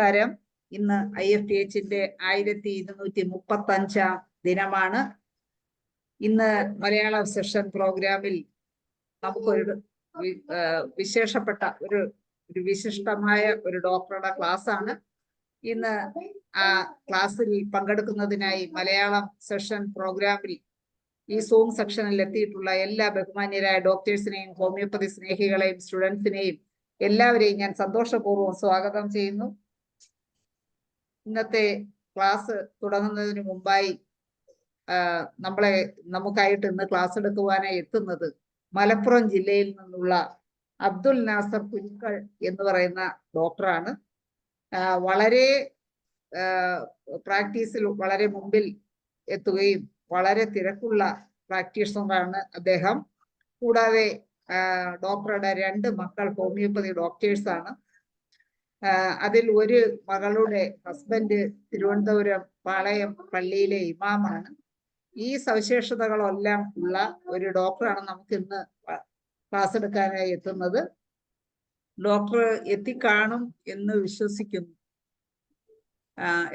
നമസ്കാരം. ഇന്ന് IFTHന്റെ 1235 ദിനമാണ്. ഇന്ന് മലയാളം സെഷൻ പ്രോഗ്രാമിൽ നമുക്കൊരു വിശേഷപ്പെട്ട ഒരു വിശിഷ്ടമായ ഒരു ഡോക്ടറുടെ ക്ലാസ് ആണ്. ഇന്ന് ആ ക്ലാസ്സിൽ പങ്കെടുക്കുന്നതിനായി മലയാളം സെഷൻ പ്രോഗ്രാമിൽ ഈ സൂം സെക്ഷനിൽ എത്തിയിട്ടുള്ള എല്ലാ ബഹുമാന്യരായ ഡോക്ടേഴ്സിനെയും ഹോമിയോപ്പതി സ്നേഹികളെയും സ്റ്റുഡൻസിനെയും എല്ലാവരെയും ഞാൻ സന്തോഷപൂർവ്വം സ്വാഗതം ചെയ്യുന്നു. ഇന്നത്തെ ക്ലാസ് തുടങ്ങുന്നതിന് മുമ്പായി നമുക്കായിട്ട് ഇന്ന് ക്ലാസ് എടുക്കുവാനായി എത്തുന്നത് മലപ്പുറം ജില്ലയിൽ നിന്നുള്ള അബ്ദുൽ നാസർ കുരിക്കൾ എന്ന് പറയുന്ന ഡോക്ടറാണ്. വളരെ പ്രാക്ടീസിൽ വളരെ മുമ്പിൽ എത്തുകയും വളരെ തിരക്കുള്ള പ്രാക്ടീഷണറാണ് അദ്ദേഹം. കൂടാതെ ഡോക്ടറുടെ 2 മക്കൾ ഹോമിയോപ്പതി ഡോക്ടേഴ്സാണ്. അതിൽ ഒരു മകളുടെ ഹസ്ബൻഡ് തിരുവനന്തപുരം പാളയം പള്ളിയിലെ ഇമാമാണ്. ഈ സവിശേഷതകളെല്ലാം ഉള്ള ഒരു ഡോക്ടറാണ് നമുക്ക് ഇന്ന് ക്ലാസ് എടുക്കാനായി എത്തുന്നത്. ഡോക്ടർ എത്തിക്കാണും എന്ന് വിശ്വസിക്കുന്നു.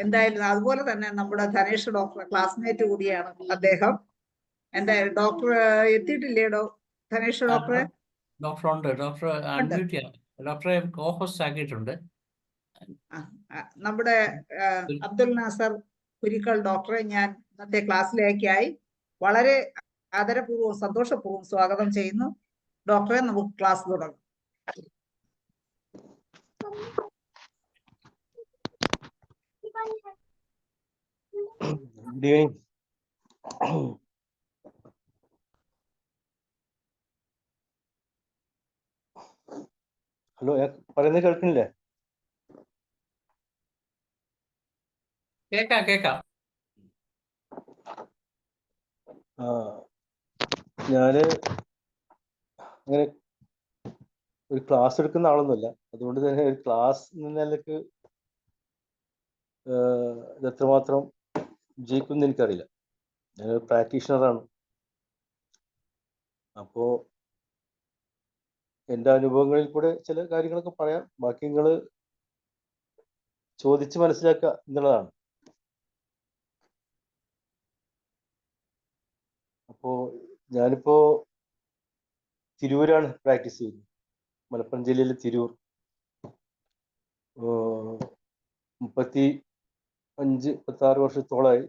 എന്തായാലും അതുപോലെ തന്നെ നമ്മുടെ ധനേഷ് ഡോക്ടർ ക്ലാസ്മേറ്റ് കൂടിയാണ് അദ്ദേഹം. എന്തായാലും ഡോക്ടർ എത്തിയിട്ടില്ലേ ധനേഷ് ഡോക്ടറെ? ഡോക്ടറെ കോഹോസ്റ്റ് ആക്കിയിട്ടുണ്ട്. നമ്മുടെ അബ്ദുൽ നാസർ കുരിക്കൾ ഡോക്ടറെ ഞാൻ ഇന്നത്തെ ക്ലാസ്സിലേക്കായി വളരെ ആദരപൂർവ്വം സന്തോഷപൂർവ്വം സ്വാഗതം ചെയ്യുന്നു. ഡോക്ടറെ, നമുക്ക് ക്ലാസ് തുടങ്ങാം. ഹലോ, പറയുന്നത് കേൾക്കുന്നില്ലേ? കേക്കാം. ഞാന് അങ്ങനെ ഒരു ക്ലാസ് എടുക്കുന്ന ആളൊന്നുമല്ല. അതുകൊണ്ട് തന്നെ ഒരു ക്ലാസ് നിലക്ക് ഇത് എത്രമാത്രം വിജയിക്കുമെന്ന് എനിക്കറിയില്ല. ഞാനൊരു പ്രാക്ടീഷണറാണ്. അപ്പോൾ എൻ്റെ അനുഭവങ്ങളിൽ കൂടെ ചില കാര്യങ്ങളൊക്കെ പറയാം. ബാക്കി നിങ്ങൾ ചോദിച്ച് മനസ്സിലാക്കുക എന്നുള്ളതാണ്. അപ്പോൾ ഞാനിപ്പോൾ തിരൂരാണ് പ്രാക്ടീസ് ചെയ്യുന്നത്. മലപ്പുറം ജില്ലയിലെ തിരൂർ. 35-36 വർഷത്തോളമായി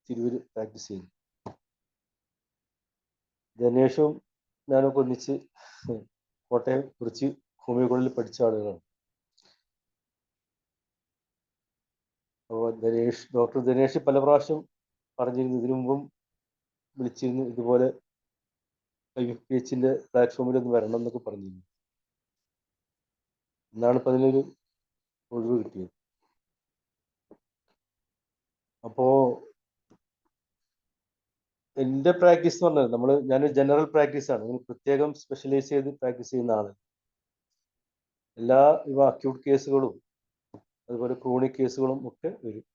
തിരൂർ പ്രാക്ടീസ് ചെയ്യുന്നു. ധനേഷും ഞാനൊക്കെ ഒന്നിച്ച് കോട്ടയം കുറിച്ച് ഹോമിയോ കോളേജിൽ പഠിച്ച ആളുകളാണ്. അപ്പോൾ ഡോക്ടർ ധനേഷ് പല പ്രാവശ്യം പറഞ്ഞിരുന്നു, ഇതിനു മുമ്പും വിളിച്ചിരുന്നു, ഇതുപോലെ IFTHന്റെ പ്ലാറ്റ്ഫോമിൽ ഒന്ന് വരണം എന്നൊക്കെ പറഞ്ഞിരുന്നു. എന്നാണ് ഇപ്പം അതിനൊരു ഒഴിവ് കിട്ടിയത്. അപ്പോൾ എൻ്റെ പ്രാക്ടീസ് എന്ന് പറഞ്ഞാൽ ഞാനൊരു ജനറൽ പ്രാക്ടീസാണ്. അങ്ങനെ പ്രത്യേകം സ്പെഷ്യലൈസ് ചെയ്ത് പ്രാക്ടീസ് ചെയ്യുന്ന ആളാണ്. എല്ലാ അക്യൂട്ട് കേസുകളും അതുപോലെ ക്രോണിക് കേസുകളും ഒക്കെ വരും.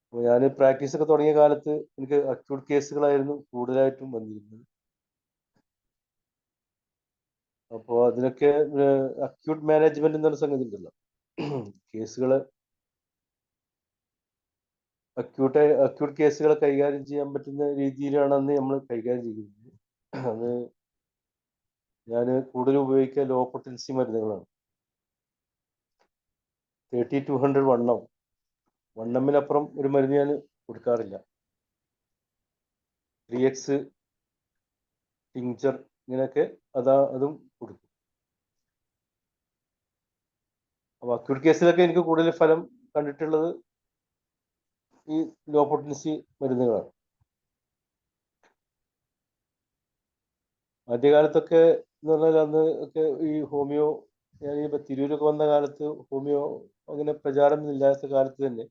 അപ്പോൾ ഞാൻ പ്രാക്ടീസൊക്കെ തുടങ്ങിയ കാലത്ത് എനിക്ക് അക്യൂട്ട് കേസുകളായിരുന്നു കൂടുതലായിട്ടും വന്നിരുന്നത്. അപ്പോൾ അതിനൊക്കെ അക്യൂട്ട് മാനേജ്മെന്റ് എന്നൊരു സംഗതി ഉണ്ടല്ലോ. കേസുകള് അക്യൂട്ട് കേസുകളെ കൈകാര്യം ചെയ്യാൻ പറ്റുന്ന രീതിയിലാണ് അന്ന് നമ്മൾ കൈകാര്യം ചെയ്യുന്നത്. അത് ഞാൻ കൂടുതൽ ഉപയോഗിക്കുക ലോ പൊട്ടൻസി മരുന്നുകളാണ്. 30-200 വണ്ണമ്മിനപ്പുറം ഒരു മരുന്ന് ഞാൻ കൊടുക്കാറില്ല. 3X ടിങ്ചർ ഇങ്ങനെയൊക്കെ അതും കൊടുക്കും. അപ്പോൾ അക്യൂട്ട് കേസിലൊക്കെ എനിക്ക് കൂടുതൽ ഫലം കണ്ടിട്ടുള്ളത് ഈ ലോ പൊട്ടൻസി മരുന്നുകളാണ്. ആദ്യകാലത്തൊക്കെ എന്ന് പറഞ്ഞാൽ അന്ന് ഒക്കെ ഈ ഹോമിയോ, ഞാൻ ഈ തിരൂരൊക്കെ വന്ന കാലത്ത് ഹോമിയോ അങ്ങനെ പ്രചാരം ഇല്ലാത്ത കാലത്ത് തന്നെ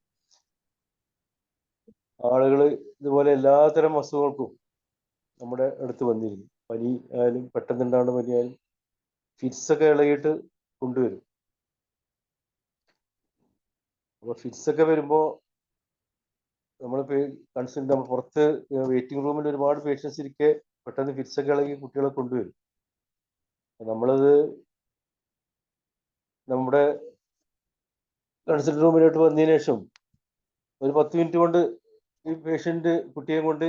ആളുകൾ ഇതുപോലെ എല്ലാത്തരം അസുഖങ്ങൾക്കും നമ്മുടെ അടുത്ത് വന്നിരുന്നു. പനി ആയാലും, പെട്ടെന്നുണ്ടാവുന്ന പനി ആയാലും, ഫിറ്റ്സൊക്കെ ഇളകിയിട്ട് കൊണ്ടുവരും. അപ്പോൾ ഫിറ്റ്സൊക്കെ വരുമ്പോൾ നമ്മൾ പുറത്ത് വെയിറ്റിംഗ് റൂമിൽ ഒരുപാട് പേഷ്യൻസ് ഇരിക്കെ പെട്ടെന്ന് ഫിറ്റ്സൊക്കെ ഇളകി കുട്ടികളെ കൊണ്ടുവരും. നമ്മളത് നമ്മുടെ കൺസൾട്ട് റൂമിലോട്ട് വന്നതിന് ശേഷം ഒരു 10 മിനിറ്റ് കൊണ്ട് ഈ പേഷ്യന്റ് കുട്ടിയെ കൊണ്ട്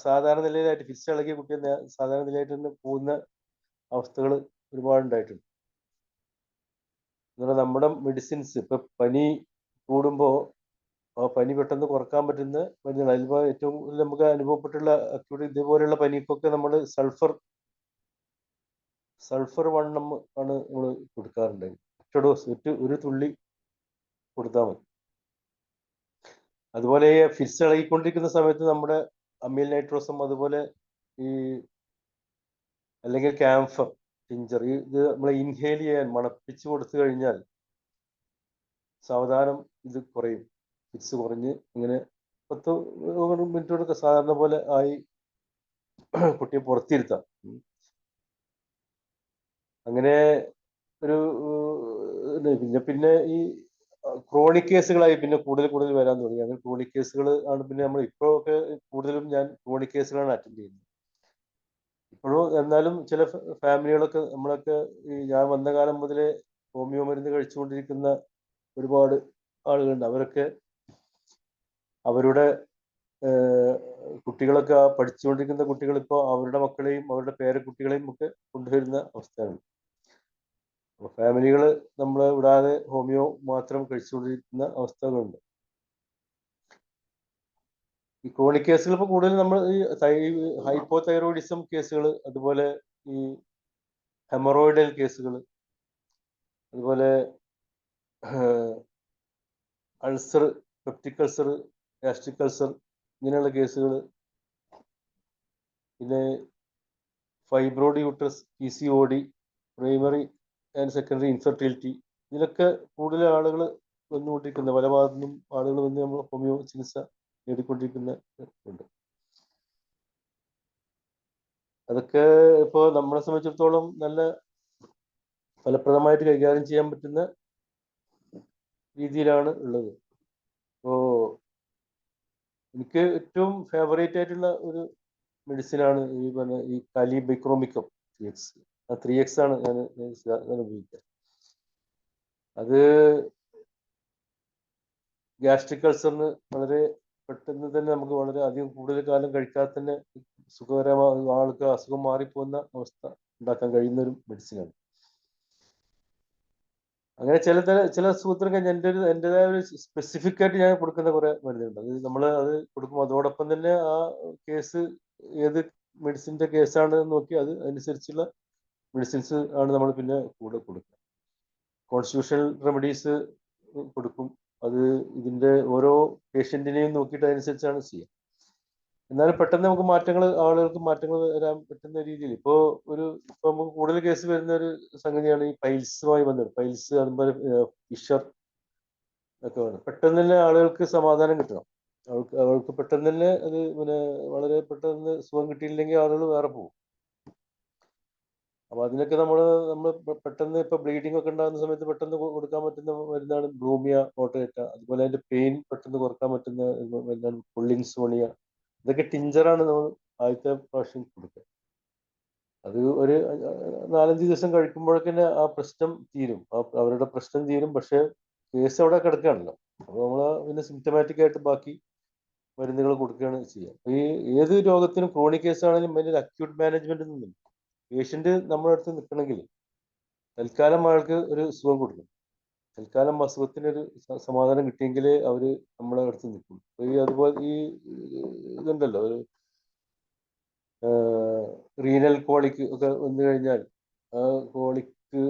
സാധാരണ നിലയിലായിട്ട് ഫിക്സ് ഇളകിയ കുട്ടിയെ സാധാരണ നിലയായിട്ട് തന്നെ പോകുന്ന അവസ്ഥകൾ ഒരുപാടുണ്ടായിട്ടുണ്ട്. എന്നാൽ നമ്മുടെ മെഡിസിൻസ് ഇപ്പൊ പനി കൂടുമ്പോൾ ആ പനി പെട്ടെന്ന് കുറക്കാൻ പറ്റുന്ന മരുന്നുകൾ അതിൽ ഏറ്റവും കൂടുതൽ നമുക്ക് അനുഭവപ്പെട്ടുള്ള അക്യൂട്ട് ഇതേപോലെയുള്ള പനിക്കൊക്കെ നമ്മൾ സൾഫർ 1 mg ആണ് നമ്മൾ കൊടുക്കാറുണ്ട്. ഒറ്റ ഡോസ് ഒരു തുള്ളി കൊടുത്താൽ മതി. അതുപോലെ ഫിറ്റ്സ് ഇളകിക്കൊണ്ടിരിക്കുന്ന സമയത്ത് നമ്മുടെ അമീൽ നൈട്രോസം അതുപോലെ ഈ അല്ലെങ്കിൽ ക്യാംഫർ ടിഞ്ചർ ഇത് നമ്മൾ ഇൻഹേൽ ചെയ്യാൻ മണപ്പിച്ച് കൊടുത്തു കഴിഞ്ഞാൽ സാവധാനം ഇത് കുറയും. ഫിറ്റ്സ് കുറഞ്ഞ് ഇങ്ങനെ 10 മിനിറ്റോടൊക്കെ സാധാരണ പോലെ ആയി കുട്ടിയെ പുറത്തിരുത്താം. അങ്ങനെ ഒരു പിന്നെ ഈ ക്രോണിക് കേസുകളായി പിന്നെ കൂടുതൽ വരാൻ തുടങ്ങി. അങ്ങനെ ക്രോണിക് കേസുകൾ ആണ് പിന്നെ നമ്മൾ ഇപ്പോഴൊക്കെ കൂടുതലും ഞാൻ ക്രോണിക് കേസുകളാണ് അറ്റൻഡ് ചെയ്യുന്നത്. ഇപ്പോഴും എന്നാലും ചില ഫാമിലികളൊക്കെ നമ്മളൊക്കെ ഈ ഞാൻ വന്ന കാലം മുതലേ ഹോമിയോ മരുന്ന് കഴിച്ചുകൊണ്ടിരിക്കുന്ന ഒരുപാട് ആളുകളുണ്ട്. അവരൊക്കെ അവരുടെ കുട്ടികളൊക്കെ പഠിച്ചുകൊണ്ടിരിക്കുന്ന കുട്ടികൾ ഇപ്പോൾ അവരുടെ മക്കളെയും അവരുടെ പേരക്കുട്ടികളെയും ഒക്കെ കൊണ്ടുവരുന്ന അവസ്ഥയാണ്. അപ്പോൾ ഫാമിലികൾ നമ്മളെ വിടാതെ ഹോമിയോ മാത്രം കഴിച്ചുകൊണ്ടിരിക്കുന്ന അവസ്ഥകളുണ്ട്. ഈ ക്രോണിക് കേസുകൾ ഇപ്പോൾ കൂടുതൽ നമ്മൾ ഈ ഹൈപ്പോതൈറോയിഡിസം കേസുകൾ, അതുപോലെ ഈ ഹെമറോയിഡൽ കേസുകൾ, അതുപോലെ ulcer, peptic ulcer, gastric ulcer ഇങ്ങനെയുള്ള കേസുകൾ, പിന്നെ fibroid uterus, PCOD, primary and secondary infertility, ഇതിലൊക്കെ കൂടുതൽ ആളുകൾ വന്നുകൊണ്ടിരിക്കുന്ന പല ഭാഗത്തു നിന്നും ആളുകൾ വന്ന് നമ്മൾ ഹോമിയോ ചികിത്സ നേടിക്കൊണ്ടിരിക്കുന്ന ഉണ്ട്. അതൊക്കെ ഇപ്പോൾ നമ്മളെ സംബന്ധിച്ചിടത്തോളം നല്ല ഫലപ്രദമായിട്ട് കൈകാര്യം ചെയ്യാൻ പറ്റുന്ന രീതിയിലാണ് ഉള്ളത്. അപ്പോൾ എനിക്ക് ഏറ്റവും ഫേവറേറ്റ് ആയിട്ടുള്ള ഒരു മെഡിസിനാണ് ഈ കാലിബൈക്രോമിക്കം 3x. ആ 3x ആണ് ഞാൻ ഉപയോഗിക്കുക. അത് ഗ്യാസ്ട്രിക് അൾസറിന് വളരെ പെട്ടെന്ന് തന്നെ നമുക്ക് വളരെ അധികം കൂടുതൽ കാലം കഴിക്കാതെ തന്നെ സുഖകരമായ ആൾക്ക് അസുഖം മാറിപ്പോകുന്ന അവസ്ഥ ഉണ്ടാക്കാൻ കഴിയുന്ന ഒരു മെഡിസിനാണ്. അങ്ങനെ ചില അസുഖത്തിനൊക്കെ എൻ്റെതായ ഒരു സ്പെസിഫിക് ആയിട്ട് ഞാൻ കൊടുക്കുന്ന കുറെ മരുന്നുണ്ട്. അത് നമ്മൾ അത് കൊടുക്കും. അതോടൊപ്പം തന്നെ ആ കേസ് ഏത് മെഡിസിൻ്റെ കേസാണ് നോക്കി അതനുസരിച്ചുള്ള മെഡിസിൻസ് ആണ് നമ്മൾ പിന്നെ കൂടെ കൊടുക്കുക. കോൺസ്റ്റിറ്റ്യൂഷണൽ റെമഡീസ് കൊടുക്കും. അത് ഇതിൻ്റെ ഓരോ പേഷ്യൻറ്റിനെയും നോക്കിയിട്ട് അതനുസരിച്ചാണ് ചെയ്യുക. എന്നാലും പെട്ടെന്ന് നമുക്ക് ആളുകൾക്ക് മാറ്റങ്ങൾ വരാൻ പറ്റുന്ന രീതിയിൽ ഇപ്പോൾ നമുക്ക് കൂടുതൽ കേസ് വരുന്ന ഒരു സംഗതിയാണ് ഈ പൈൽസുമായി ബന്ധപ്പെട്ട്. പൈൽസ്, അതുപോലെ ഫിഷർ ഒക്കെ വേണം. പെട്ടെന്ന് തന്നെ ആളുകൾക്ക് സമാധാനം കിട്ടണം. അവൾക്ക് പെട്ടെന്ന് തന്നെ അത് വളരെ പെട്ടെന്ന് സുഖം കിട്ടിയില്ലെങ്കിൽ ആളുകൾ വേറെ പോകും. അപ്പോൾ അതിനൊക്കെ നമ്മൾ പെട്ടെന്ന് ഇപ്പോൾ ബ്ലീഡിംഗ് ഒക്കെ ഉണ്ടാകുന്ന സമയത്ത് പെട്ടെന്ന് കൊടുക്കാൻ പറ്റുന്ന മരുന്നാണ് ബ്രൂമിയ ഓട്ടോയേറ്റ. അതുപോലെ അതിൻ്റെ പെയിൻ പെട്ടെന്ന് കുറക്കാൻ പറ്റുന്ന മരുന്നാണ് പുള്ളിൻസോണിയ. ഇതൊക്കെ ടിഞ്ചറാണ് നമ്മൾ ആദ്യത്തെ പ്രാവശ്യം കൊടുക്കുക. അത് ഒരു 4-5 ദിവസം കഴിക്കുമ്പോഴേക്കന്നെ ആ പ്രശ്നം തീരും. അവരുടെ പ്രശ്നം തീരും. പക്ഷേ കേസ് അവിടെ കിടക്കുകയാണല്ലോ. അപ്പോൾ നമ്മൾ പിന്നെ സിംറ്റമാറ്റിക് ആയിട്ട് ബാക്കി മരുന്നുകൾ കൊടുക്കുകയാണ് ചെയ്യുക. ഈ ഏത് രോഗത്തിനും ക്രോണിക് കേസ് ആണെങ്കിലും അതിൻ്റെ അക്യൂട്ട് മാനേജ്മെന്റ് ഒന്നും പേഷ്യന്റ് നമ്മുടെ അടുത്ത് നിൽക്കണമെങ്കിൽ തൽക്കാലം അയാൾക്ക് ഒരു സുഖം കൊടുക്കും. തൽക്കാലം അസുഖത്തിനൊരു സമാധാനം കിട്ടിയെങ്കിലേ അവർ നമ്മളെ അടുത്ത് നിൽക്കും. അതുപോലെ ഈ ഇതുണ്ടല്ലോ, ഒരു റീനൽ കോളിക്ക് ഒക്കെ വന്നു കഴിഞ്ഞാൽ ആ കോളിക്ക്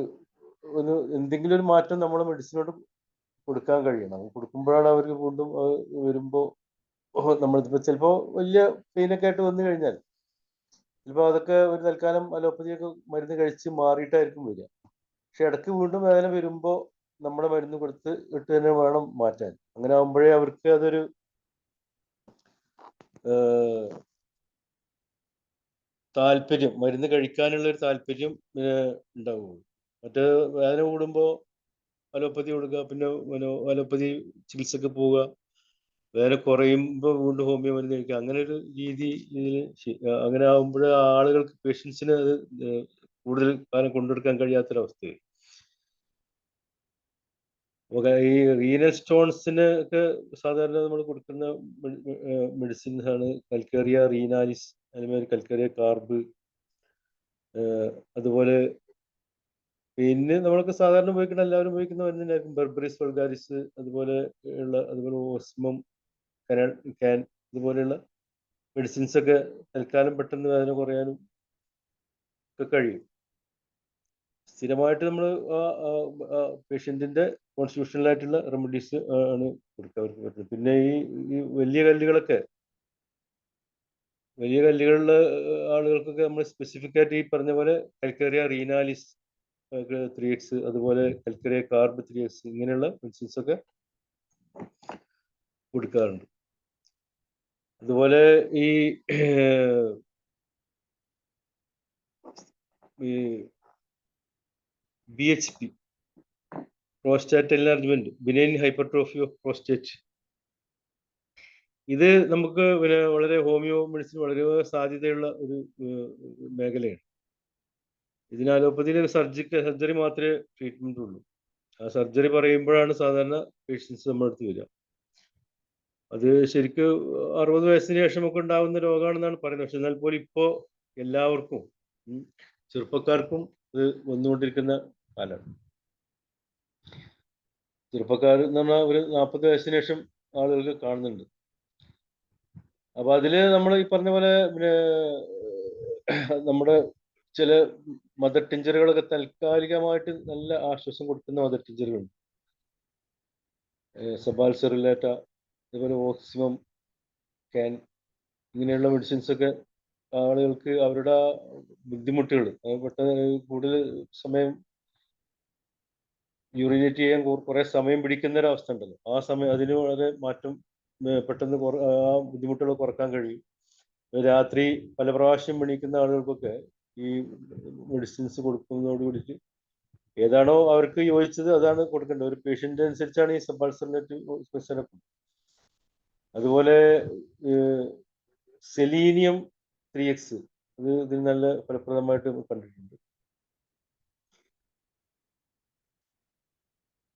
എന്തെങ്കിലും ഒരു മാറ്റം നമ്മുടെ മെഡിസിനോട് കൊടുക്കാൻ കഴിയണം. കൊടുക്കുമ്പോഴാണ് അവർക്ക് വീണ്ടും വരുമ്പോൾ നമ്മളിപ്പോൾ ചിലപ്പോൾ വലിയ പെയിനൊക്കെ ആയിട്ട് വന്നു കഴിഞ്ഞാൽ ചിലപ്പോൾ അതൊക്കെ ഒരു തൽക്കാലം അലോപ്പതിയൊക്കെ മരുന്ന് കഴിച്ച് മാറിയിട്ടായിരിക്കും വരിക. പക്ഷെ ഇടയ്ക്ക് വീണ്ടും വേദന വരുമ്പോൾ നമ്മുടെ മരുന്ന് കൊടുത്ത് ഇട്ട് തന്നെ വേണം മാറ്റാൻ. അങ്ങനെ ആകുമ്പോഴേ അവർക്ക് അതൊരു താല്പര്യം, മരുന്ന് കഴിക്കാനുള്ള ഒരു താല്പര്യം ഉണ്ടാവുള്ളൂ. മറ്റേ വേദന കൂടുമ്പോൾ അലോപ്പതി കൊടുക്കുക, പിന്നെ അലോപ്പതി ചികിത്സക്ക് പോവുക, വേദന കുറയുമ്പോൾ വീണ്ടും ഹോമിയോ മരുന്ന് കഴിക്കുക. അങ്ങനെ ഒരു രീതി അങ്ങനെ ആകുമ്പോൾ ആളുകൾക്ക്, പേഷ്യൻസിന് അത് കൂടുതൽ കാലം കൊണ്ടുനടക്കാൻ കഴിയാത്തൊരവസ്ഥയായി. ഈ റീനൽ സ്റ്റോൺസിന് ഒക്കെ സാധാരണ നമ്മൾ കൊടുക്കുന്ന മെഡിസിൻസ് ആണ് കൽക്കേറിയ റീനാലിസ്, അതുമാതിരി കൽക്കേറിയ കാർബ്, അതുപോലെ പിന്നെ നമ്മളൊക്കെ സാധാരണ ഉപയോഗിക്കുന്ന എല്ലാവരും ഉപയോഗിക്കുന്ന മരുന്നുണ്ടായിരിക്കും ബെർബറിസ് വൾഗാരിസ്, അതുപോലെ ഓസ്മം, ക്യാൻ, ഇതുപോലെയുള്ള മെഡിസിൻസ് ഒക്കെ തൽക്കാലം പെട്ടെന്ന് വേദന കുറയാനും ഒക്കെ കഴിയും. സ്ഥിരമായിട്ട് നമ്മൾ പേഷ്യൻറ്റിൻ്റെ കോൺസ്റ്റിറ്റ്യൂഷണലായിട്ടുള്ള റെമഡീസ് ആണ് കൊടുക്കാൻ അവർക്ക് പറ്റുന്നത്. പിന്നെ ഈ വലിയ കല്ലുകളിലുള്ള ആളുകൾക്കൊക്കെ നമ്മൾ സ്പെസിഫിക് ആയിട്ട് ഈ പറഞ്ഞ പോലെ കൽക്കേറിയ റീനാലിസ് 3x, അതുപോലെ കൽക്കേറിയ കാർബ് 3x, ഇങ്ങനെയുള്ള മെഡിസിൻസ് ഒക്കെ കൊടുക്കാറുണ്ട്. അതുപോലെ ഈ BHP, prostate enlargement, benign hypertrophy of prostate, ഇത് നമുക്ക് പിന്നെ വളരെ ഹോമിയോ മെഡിസിൻ വളരെ സാധ്യതയുള്ള ഒരു മേഖലയാണ്. ഇതിന് അലോപ്പതിയിൽ സർജറി മാത്രമേ ട്രീറ്റ്മെന്റ് ഉള്ളൂ. ആ സർജറി പറയുമ്പോഴാണ് സാധാരണ പേഷ്യൻസ് നമ്മുടെ അടുത്ത് വരിക. അത് ശരിക്കും 60 വയസ്സിന് ശേഷമൊക്കെ ഉണ്ടാകുന്ന രോഗമാണെന്നാണ് പറയുന്നത്. പക്ഷെ എന്നാൽ പോലും ഇപ്പോൾ എല്ലാവർക്കും, ചെറുപ്പക്കാർക്കും ഇത് വന്നുകൊണ്ടിരിക്കുന്ന കാലമാണ്. ചെറുപ്പക്കാർ എന്ന് പറഞ്ഞാൽ ഒരു 40 വയസ്സിന് ശേഷം ആളുകൾക്ക് കാണുന്നുണ്ട്. അപ്പൊ അതില് നമ്മൾ ഈ പറഞ്ഞ പോലെ പിന്നെ നമ്മുടെ ചില മദർ ടിഞ്ചറുകളൊക്കെ താൽക്കാലികമായിട്ട് നല്ല ആശ്വാസം കൊടുക്കുന്ന മദർ ടിഞ്ചറുകളുണ്ട്. സബാൽസെറിലേറ്റ, അതുപോലെ ഓക്സിമം, ക്യാൻ, ഇങ്ങനെയുള്ള മെഡിസിൻസ് ഒക്കെ ആളുകൾക്ക് അവരുടെ ബുദ്ധിമുട്ടുകൾ, പെട്ടെന്ന് കൂടുതൽ സമയം യൂറിനേറ്റ് ചെയ്യാൻ കുറെ സമയം പിടിക്കുന്ന ഒരു അവസ്ഥ ഉണ്ടല്ലോ, ആ സമയം അതിന് വളരെ മാറ്റം പെട്ടെന്ന് ആ ബുദ്ധിമുട്ടുകൾ കുറക്കാൻ കഴിയും. രാത്രി പല പ്രാവശ്യം എണീക്കുന്ന ആളുകൾക്കൊക്കെ ഈ മെഡിസിൻസ് കൊടുക്കുന്നതോട് കൂടിയിട്ട് ഏതാണോ അവർക്ക് യോജിച്ചത് അതാണ് കൊടുക്കേണ്ടത്. ഒരു പേഷ്യന്റ് അനുസരിച്ചാണ് ഈ സബാൾസർനേറ്റീവ് സെറപ്പ്. അതുപോലെ സെലീനിയം 3x, അത് ഇതിന് നല്ല ഫലപ്രദമായിട്ട് കണ്ടിട്ടുണ്ട്.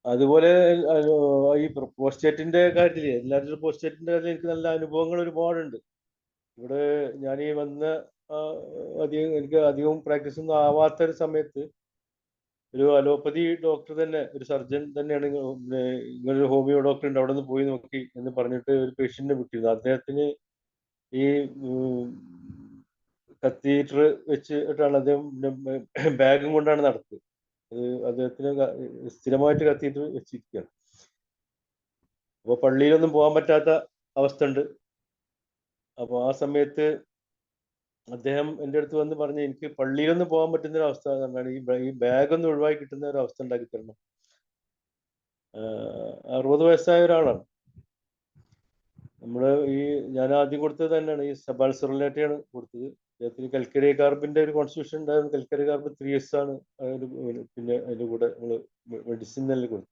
അതുപോലെ ഈ പ്രോസ്റ്റേറ്റിന്റെ കാര്യത്തിൽ, എല്ലാവരും പ്രോസ്റ്റേറ്റിന്റെ കാര്യത്തിൽ എനിക്ക് നല്ല അനുഭവങ്ങൾ ഒരുപാടുണ്ട്. ഇവിടെ ഞാൻ ഈ വന്ന എനിക്ക് അധികവും പ്രാക്ടീസ് ഒന്നും ആവാത്ത ഒരു സമയത്ത് ഒരു അലോപ്പതി ഡോക്ടർ തന്നെ, ഒരു സർജൻ തന്നെയാണ് ഇങ്ങനൊരു ഹോമിയോ ഡോക്ടർ ഉണ്ട്, അവിടെ നിന്ന് പോയി നോക്കി എന്ന് പറഞ്ഞിട്ട് ഒരു പേഷ്യന്റിനെ വിട്ടിരുന്നു. അദ്ദേഹത്തിന് ഈ കത്തീറ്റർ വെച്ചിട്ടാണ് അദ്ദേഹം ബാഗും കൊണ്ടാണ് നടത്തുന്നത്. അദ്ദേഹത്തിന് സ്ഥിരമായിട്ട് കത്തീറ്റർ വെച്ചിരിക്കുകയാണ്. അപ്പോൾ പള്ളിയിലൊന്നും പോകാൻ പറ്റാത്ത അവസ്ഥ ഉണ്ട്. അപ്പോൾ ആ സമയത്ത് അദ്ദേഹം എൻ്റെ അടുത്ത് വന്ന് പറഞ്ഞ്, എനിക്ക് പള്ളിയിലൊന്നും പോകാൻ പറ്റുന്ന ഒരു അവസ്ഥ എന്താണ്, ഈ ബാഗൊന്നും ഒഴിവാക്കി കിട്ടുന്ന ഒരു അവസ്ഥ ഉണ്ടാക്കി തരണം. 60 വയസ്സായ ഒരാളാണ്. നമ്മൾ ഞാൻ ആദ്യം കൊടുത്തത് തന്നെയാണ് ഈ സബാൾസെറിലേറ്റയാണ് കൊടുത്തത്. അദ്ദേഹത്തിന് കൽക്കരി കാർബിന്റെ ഒരു കോൺസ്റ്റിറ്റ്യൂഷൻ ഉണ്ടായിരുന്നു. കൽക്കരി കാർബ് 3x ആണ്. പിന്നെ അതിന്റെ കൂടെ നമ്മൾ മെഡിസിൻ തന്നെ കൊടുത്തു.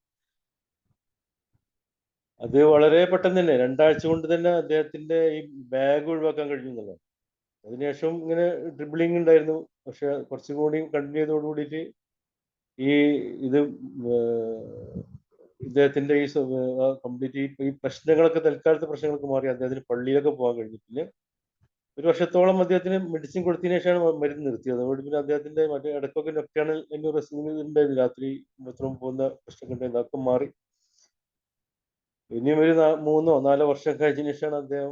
അത് വളരെ പെട്ടെന്ന് തന്നെ 2 ആഴ്ച കൊണ്ട് തന്നെ അദ്ദേഹത്തിന്റെ ഈ ബാഗ് ഒഴിവാക്കാൻ കഴിഞ്ഞു എന്നുള്ളതാണ്. അതിനുശേഷം ഇങ്ങനെ ഡ്രിബിളിങ് ഉണ്ടായിരുന്നു. പക്ഷെ കുറച്ചും കൂടി കണ്ടിന്യൂ ചെയ്തോട് കൂടിയിട്ട് ഇദ്ദേഹത്തിന്റെ ഈ കംപ്ലീറ്റ് ഈ പ്രശ്നങ്ങളൊക്കെ, തൽക്കാലത്തെ പ്രശ്നങ്ങളൊക്കെ മാറി അദ്ദേഹത്തിന് പള്ളിയിലൊക്കെ പോകാൻ കഴിഞ്ഞു. പിന്നെ 1 വർഷത്തോളം അദ്ദേഹത്തിന് മെഡിസിൻ കൊടുത്തതിനു ശേഷമാണ് മരുന്ന് നിർത്തിയത്. അതുകൊണ്ട് പിന്നെ അദ്ദേഹത്തിന്റെ മറ്റേ ഇടയ്ക്കൊക്കെ നൊക്ടേണൽ ഉണ്ടായിരുന്നു, രാത്രി ബാത്റൂം പോകുന്ന പ്രശ്നമൊക്കെ ഉണ്ടായിരുന്നു, അതൊക്കെ മാറി. ഇനിയും ഒരു 3-4 വർഷം കഴിഞ്ഞതിന് ശേഷമാണ് അദ്ദേഹം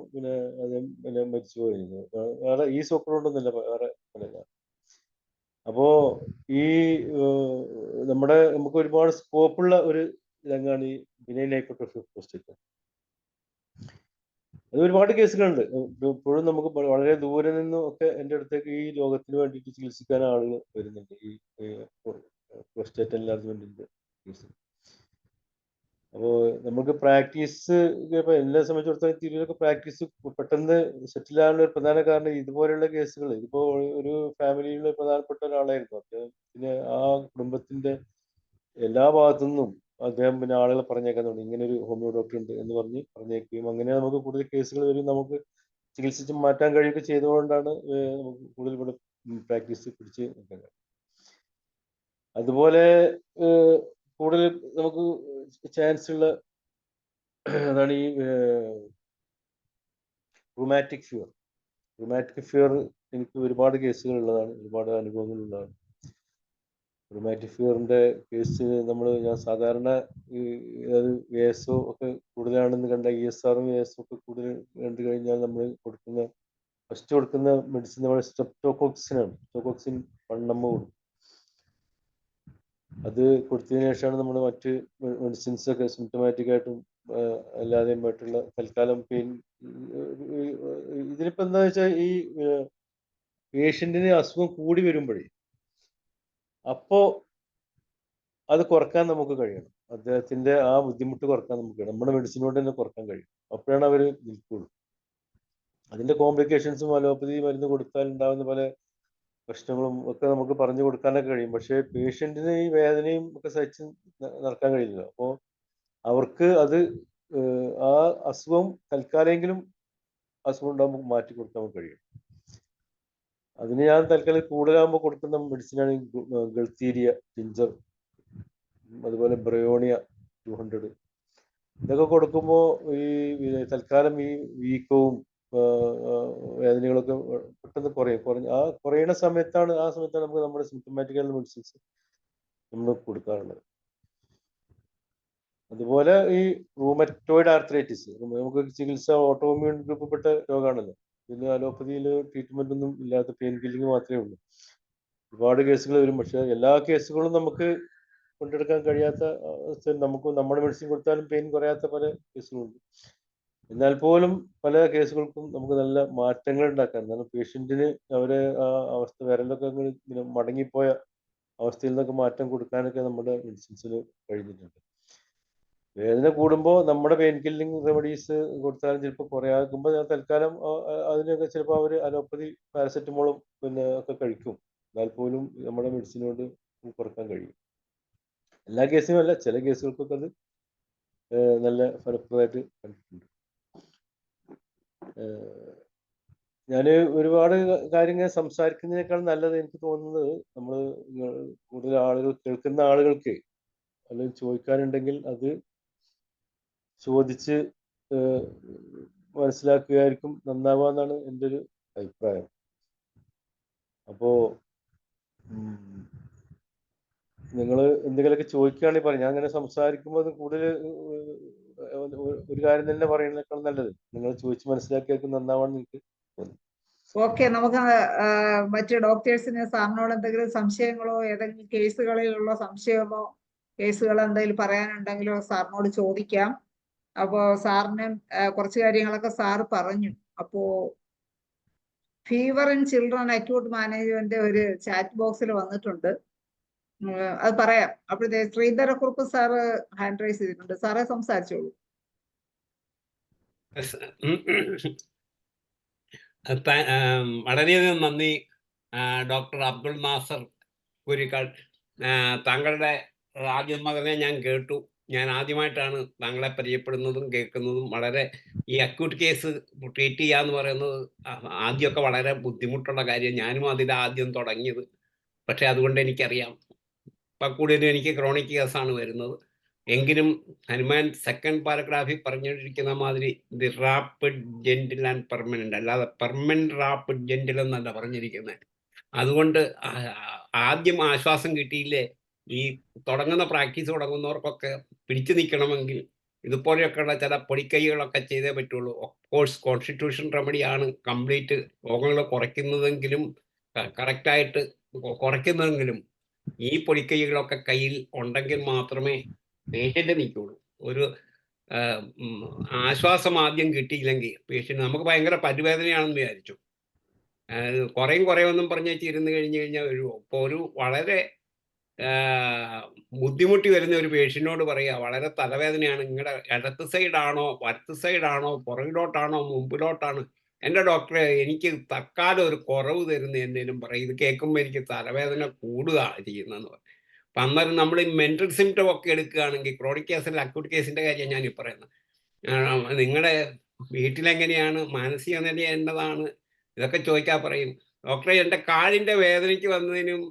പിന്നെ മരിച്ചു പോയിരുന്നത്. വേറെ ഈ സൂക്കറോണ്ടൊന്നുമില്ല, വേറെ പല. അപ്പോ ഈ നമുക്ക് ഒരുപാട് സ്കോപ്പുള്ള ഒരു രംഗമാണ് ഈ ബിനൈൻ ഹൈപ്പർട്രോഫി ഓഫ് പ്രോസ്റ്റേറ്റ്. അത് ഒരുപാട് കേസുകളുണ്ട്. ഇപ്പോഴും നമുക്ക് വളരെ ദൂരെ നിന്നും ഒക്കെ എൻ്റെ അടുത്തേക്ക് ഈ രോഗത്തിന് വേണ്ടിയിട്ട് ചികിത്സിക്കാൻ ആളുകൾ വരുന്നുണ്ട്, ഈ പ്രോസ്റ്റേറ്റ് എൻലാർജ്മെന്റിന്റെ കേസ്. അപ്പോൾ നമുക്ക് പ്രാക്ടീസ് ഇപ്പൊ എന്നെ സംബന്ധിച്ചിടത്തോളം തിരുവനൊക്കെ പ്രാക്ടീസ് പെട്ടെന്ന് സെറ്റിൽ ആകാനുള്ള ഒരു പ്രധാന കാരണം ഇതുപോലെയുള്ള കേസുകൾ. ഇതിപ്പോ ഒരു ഫാമിലിയിലെ പ്രധാനപ്പെട്ട ഒരാളായിരുന്നു. അദ്ദേഹത്തിന് ആ കുടുംബത്തിന്റെ എല്ലാ ഭാഗത്തു നിന്നും അദ്ദേഹം പിന്നെ ആളുകളെ പറഞ്ഞേക്കാൻ തുടങ്ങി, ഇങ്ങനെ ഒരു ഹോമിയോ ഡോക്ടർ ഉണ്ട് എന്ന് പറഞ്ഞേക്കുകയും അങ്ങനെ നമുക്ക് കൂടുതൽ കേസുകൾ വരും, നമുക്ക് ചികിത്സിച്ച് മാറ്റാൻ കഴിയുകയൊക്കെ ചെയ്തുകൊണ്ടാണ് നമുക്ക് കൂടുതൽ ഇവിടെ പ്രാക്ടീസ് പിടിച്ച് നിൽക്കുന്നത്. അതുപോലെ കൂടുതൽ നമുക്ക് ചാൻസ് ഉള്ള അതാണ് ഈ റുമാറ്റിക് ഫീവർ. റുമാറ്റിക് ഫീവർ എനിക്ക് ഒരുപാട് കേസുകൾ ഉള്ളതാണ്, ഒരുപാട് അനുഭവങ്ങൾ ഉള്ളതാണ്. റുമാറ്റിക് ഫീവറിന്റെ കേസ് ഞാൻ സാധാരണ ഈ അത് ASO ഒക്കെ കൂടുതലാണെന്ന് കണ്ട ESR ASO ഒക്കെ കൂടുതൽ കണ്ടു കഴിഞ്ഞാൽ നമ്മൾ ഫസ്റ്റ് കൊടുക്കുന്ന മെഡിസിൻ നമ്മുടെ സ്ട്രെപ്റ്റോകോക്സിനാണ്. സ്ട്രെപ്റ്റോകോക്സിൻ 1 mg കൊടുക്കും. അത് കൊടുത്തതിന് ശേഷമാണ് നമ്മൾ മറ്റ് മെഡിസിൻസ് ഒക്കെ സിംറ്റമാറ്റിക് ആയിട്ടും അല്ലാതെയും ആയിട്ടുള്ള തൽക്കാലം പെയിൻ. ഇതിലിപ്പോ എന്താ വെച്ചാൽ ഈ പേഷ്യന്റിന് അസുഖം കൂടി വരുമ്പോഴേ അപ്പോ അത് കുറക്കാൻ നമുക്ക് കഴിയണം. അദ്ദേഹത്തിന്റെ ആ ബുദ്ധിമുട്ട് കുറക്കാൻ നമുക്ക് കഴിയണം. നമ്മുടെ മെഡിസിൻ കൊണ്ട് തന്നെ കുറക്കാൻ കഴിയും. അപ്പോഴാണ് അവർ നിൽക്കുള്ളൂ. അതിന്റെ കോംപ്ലിക്കേഷൻസും അലോപ്പതി മരുന്ന് കൊടുത്താൽ ഉണ്ടാകുന്ന പല പ്രശ്നങ്ങളും ഒക്കെ നമുക്ക് പറഞ്ഞു കൊടുക്കാനൊക്കെ കഴിയും. പക്ഷേ പേഷ്യന്റിന് ഈ വേദനയും ഒക്കെ സഹിച്ച് നടക്കാൻ കഴിയില്ല. അപ്പോൾ അവർക്ക് അത് ആ അസുഖം തൽക്കാലെങ്കിലും അസുഖം ഉണ്ടാകുമ്പോൾ മാറ്റി കൊടുക്കാൻ നമുക്ക് കഴിയും. അതിന് ഞാൻ തൽക്കാലം കൂടുതലാകുമ്പോൾ കൊടുക്കുന്ന മെഡിസിനാണ് ഗൾത്തീരിയ, ജിഞ്ചർ, അതുപോലെ ബ്രയോണിയ 200. ഇതൊക്കെ കൊടുക്കുമ്പോൾ ഈ തൽക്കാലം ഈ വീക്കവും വേദനകളൊക്കെ പെട്ടെന്ന് കുറയുന്ന സമയത്താണ് നമുക്ക് നമ്മുടെ സിംറ്റമാറ്റിക് ആയിട്ടുള്ള മെഡിസിൻസ് നമ്മൾ കൊടുക്കാറുള്ളത്. അതുപോലെ ഈ റൂമറ്റോയിഡ് ആർത്രൈറ്റിസ് നമുക്ക് ചികിത്സ ഓട്ടോഇമ്മ്യൂൺ ഗ്രൂപ്പിൽപ്പെട്ട രോഗമാണല്ലോ. പിന്നെ അലോപ്പതിയിൽ ട്രീറ്റ്മെന്റ് ഒന്നും ഇല്ലാത്ത പെയിൻ കില്ലിങ് മാത്രമേ ഉള്ളൂ. ഒരുപാട് കേസുകൾ വരും. പക്ഷെ എല്ലാ കേസുകളും നമുക്ക് കൊണ്ടെടുക്കാൻ കഴിയാത്ത നമുക്ക് നമ്മുടെ മെഡിസിൻ കൊടുത്താലും പെയിൻ കുറയാത്ത പല കേസുകളുണ്ട്. എന്നാൽ പോലും പല കേസുകൾക്കും നമുക്ക് നല്ല മാറ്റങ്ങൾ ഉണ്ടാക്കാൻ, കാരണം പേഷ്യന്റിന് അവരെ ആ അവസ്ഥ വിരലൊക്കെ ഇങ്ങനെ മടങ്ങിപ്പോയ അവസ്ഥയിൽ നിന്നൊക്കെ മാറ്റം കൊടുക്കാനൊക്കെ നമ്മുടെ മെഡിസിൻസിൽ കഴിഞ്ഞിട്ടുണ്ട്. വേദന കൂടുമ്പോൾ നമ്മുടെ പെയിൻ കില്ലിങ് റെമഡീസ് കൊടുത്താലും ചിലപ്പോൾ കുറയാകുമ്പോൾ തൽക്കാലം അതിനൊക്കെ ചിലപ്പോൾ അവർ അലോപ്പതി പാരസെറ്റമോളും പിന്നെ ഒക്കെ കഴിക്കും. എന്നാൽ പോലും നമ്മുടെ മെഡിസിൻ കൊണ്ട് കുറക്കാൻ കഴിയും. എല്ലാ കേസിനും അല്ല, ചില കേസുകൾക്കൊക്കെ അത് നല്ല ഫലപ്രദമായിട്ട് കണ്ടിട്ടുണ്ട്. ഞാൻ ഒരുപാട് കാര്യങ്ങൾ സംസാരിക്കുന്നതിനേക്കാൾ നല്ലത് എനിക്ക് തോന്നുന്നത് നമ്മൾ കൂടുതൽ ആളുകൾ കേൾക്കുന്ന ആളുകൾക്ക് അല്ലെങ്കിൽ ചോദിക്കാനുണ്ടെങ്കിൽ അത് ചോദിച്ച് മനസ്സിലാക്കുകയായിരിക്കും നന്നാവാന്നാണ് എൻ്റെ ഒരു അഭിപ്രായം. അപ്പോ നിങ്ങൾ എന്തെങ്കിലുമൊക്കെ ചോദിക്കുകയാണെങ്കിൽ പറയും. ഞാൻ അങ്ങനെ സംസാരിക്കുമ്പോൾ അത് കൂടുതൽ ഒരു കാര്യം തന്നെ പറയുന്നതിനേക്കാൾ നല്ലത് നിങ്ങൾ ചോദിച്ച് മനസ്സിലാക്കിയായിരിക്കും നന്നാവാന്ന് എനിക്ക് തോന്നുന്നു. ഓക്കെ, നമുക്ക് മറ്റു ഡോക്ടേഴ്സിന് സാറിനോട് എന്തെങ്കിലും സംശയങ്ങളോ ഏതെങ്കിലും കേസുകളിലുള്ള സംശയമോ കേസുകൾ എന്തെങ്കിലും പറയാനുണ്ടെങ്കിലോ സാറിനോട് ചോദിക്കാം. അപ്പോ സാറിന് കുറച്ച് കാര്യങ്ങളൊക്കെ സാറ് പറഞ്ഞു. അപ്പോ fever in children acute management ഒരു ചാറ്റ് ബോക്സിൽ വന്നിട്ടുണ്ട്, അത് പറയാം. അപ്പോഴത്തെ ശ്രീധരക്കുറുപ്പ് സാറ് ഹാൻഡ് റൈസ് ചെയ്തിട്ടുണ്ട്. സാറേ സംസാരിച്ചോളൂ. വളരെയധികം നന്ദി ഡോക്ടർ അബ്ദുൾ നാസർ കുരിക്കാൾ. താങ്കളുടെ ആദ്യം മുതലേ ഞാൻ കേട്ടു. ഞാൻ ആദ്യമായിട്ടാണ് താങ്കളെ പരിചയപ്പെടുന്നതും കേൾക്കുന്നതും. വളരെ ഈ അക്യൂട്ട് കേസ് ട്രീറ്റ് ചെയ്യുക എന്ന് പറയുന്നത് ആദ്യമൊക്കെ വളരെ ബുദ്ധിമുട്ടുള്ള കാര്യം. ഞാനും അതിൽ ആദ്യം തുടങ്ങിയത്. പക്ഷെ അതുകൊണ്ട് എനിക്കറിയാം, ഇപ്പം കൂടുതലും എനിക്ക് ക്രോണിക് കേസാണ് വരുന്നത്. എങ്കിലും ഹനുമാൻ സെക്കൻഡ് പാരഗ്രാഫിൽ പറഞ്ഞിരിക്കുന്ന മാതിരി the rapid gentle and permanent, അല്ലാതെ പെർമനന്റ് റാപ്പിഡ് ജെന്റിൽ എന്നല്ല പറഞ്ഞിരിക്കുന്നത്. അതുകൊണ്ട് ആദ്യം ആശ്വാസം കിട്ടിയില്ലേ. ഈ തുടങ്ങുന്ന പ്രാക്ടീസ് തുടങ്ങുന്നവർക്കൊക്കെ പിടിച്ചു നിൽക്കണമെങ്കിൽ ഇതുപോലെയൊക്കെയുള്ള ചില പൊടിക്കൈകളൊക്കെ ചെയ്തേ പറ്റുള്ളൂ. ഓഫ്കോഴ്സ് കോൺസ്റ്റിറ്റ്യൂഷൻ റെമഡിയാണ് കംപ്ലീറ്റ് രോഗങ്ങൾ കുറയ്ക്കുന്നതെങ്കിലും കറക്റ്റായിട്ട് കുറയ്ക്കുന്നതെങ്കിലും ഈ പൊടിക്കൈകളൊക്കെ കയ്യിൽ ഉണ്ടെങ്കിൽ മാത്രമേ പേഷ്യൻ്റ് നിൽക്കുള്ളൂ. ഒരു ആശ്വാസം ആദ്യം കിട്ടിയില്ലെങ്കിൽ പേഷ്യൻ്റ്, നമുക്ക് ഭയങ്കര പരുവേദനയാണെന്ന് വിചാരിച്ചു, കുറയുമെന്നും പറഞ്ഞ് ഇരുന്ന് കഴിഞ്ഞ് കഴിഞ്ഞാൽ ഇപ്പോൾ ഒരു വളരെ ബുദ്ധിമുട്ടി വരുന്ന ഒരു പേഷ്യനോട് പറയുക വളരെ തലവേദനയാണ്, നിങ്ങളുടെ ഇടത്ത് സൈഡാണോ വലത്ത് സൈഡാണോ പുറകിലോട്ടാണോ മുമ്പിലോട്ടാണ്, എൻ്റെ ഡോക്ടറെ എനിക്ക് തൽക്കാലം ഒരു കുറവ് തരുന്ന എന്തെങ്കിലും പറയും. ഇത് കേൾക്കുമ്പോൾ എനിക്ക് തലവേദന കൂടുകയാണ് ചെയ്യുന്നതെന്ന് പറയും. അപ്പം അന്നേരം നമ്മൾ ഈ മെൻ്റൽ സിംറ്റം ഒക്കെ എടുക്കുകയാണെങ്കിൽ, ക്രോണിക് കേസിൽ അക്യൂട്ട് കേസിൻ്റെ കാര്യം ഞാൻ ഈ പറയുന്നത്, നിങ്ങളുടെ വീട്ടിലെങ്ങനെയാണ്, മാനസിക നില എന്നതാണ്, ഇതൊക്കെ ചോദിക്കാൻ പറയും. ഡോക്ടറെ എൻ്റെ കാലിൻ്റെ വേദനയ്ക്ക് വന്നതിനും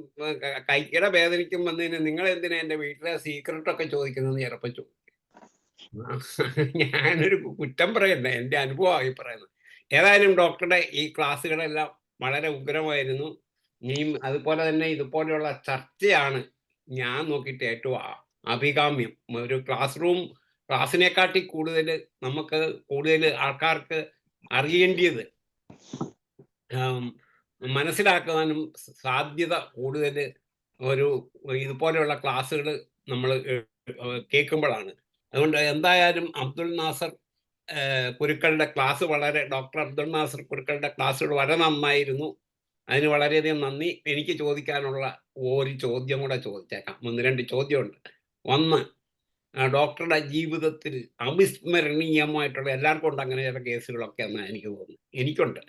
കൈയുടെ വേദനയ്ക്കും വന്നതിനും നിങ്ങൾ എന്തിനാ എൻ്റെ വീട്ടിലെ സീക്രട്ടൊക്കെ ചോദിക്കുന്നതെന്ന് ചിലപ്പോൾ ചോദിക്കും. ഞാനൊരു കുറ്റം പറയണ്ട, എൻ്റെ അനുഭവമായി പറയുന്നത്. ഏതായാലും ഡോക്ടറുടെ ഈ ക്ലാസ്സുകളെല്ലാം വളരെ ഉഗ്രമായിരുന്നു. ഇനിയും അതുപോലെ തന്നെ ഇതുപോലെയുള്ള ചർച്ചയാണ് ഞാൻ നോക്കിയിട്ട് ഏറ്റവും അഭികാമ്യം. ഒരു ക്ലാസ്സിനെക്കാട്ടി കൂടുതൽ നമുക്ക് കൂടുതൽ ആൾക്കാർക്ക് അറിയേണ്ടിയത്, മനസ്സിലാക്കാനും സാധ്യത കൂടുതൽ ഒരു ഇതുപോലെയുള്ള ക്ലാസ്സുകൾ നമ്മൾ കേൾക്കുമ്പോഴാണ്. അതുകൊണ്ട് എന്തായാലും അബ്ദുൾ നാസർ കുരുക്കളുടെ ക്ലാസ് ഡോക്ടർ അബ്ദുൾ നാസർ കുരുക്കളുടെ ക്ലാസ്സുകൾ വളരെ നന്നായിരുന്നു. അതിന് വളരെയധികം നന്ദി. എനിക്ക് ചോദിക്കാനുള്ള ഒരു ചോദ്യം കൂടെ ചോദിച്ചേക്കാം. 1-2 ചോദ്യമുണ്ട്. ഒന്ന്, ഡോക്ടറുടെ ജീവിതത്തിൽ അവിസ്മരണീയമായിട്ടുള്ള, എല്ലാവർക്കും ഉണ്ട് അങ്ങനെ ചില കേസുകളൊക്കെ എന്നാണ് എനിക്ക് തോന്നുന്നു, എനിക്കുണ്ട്.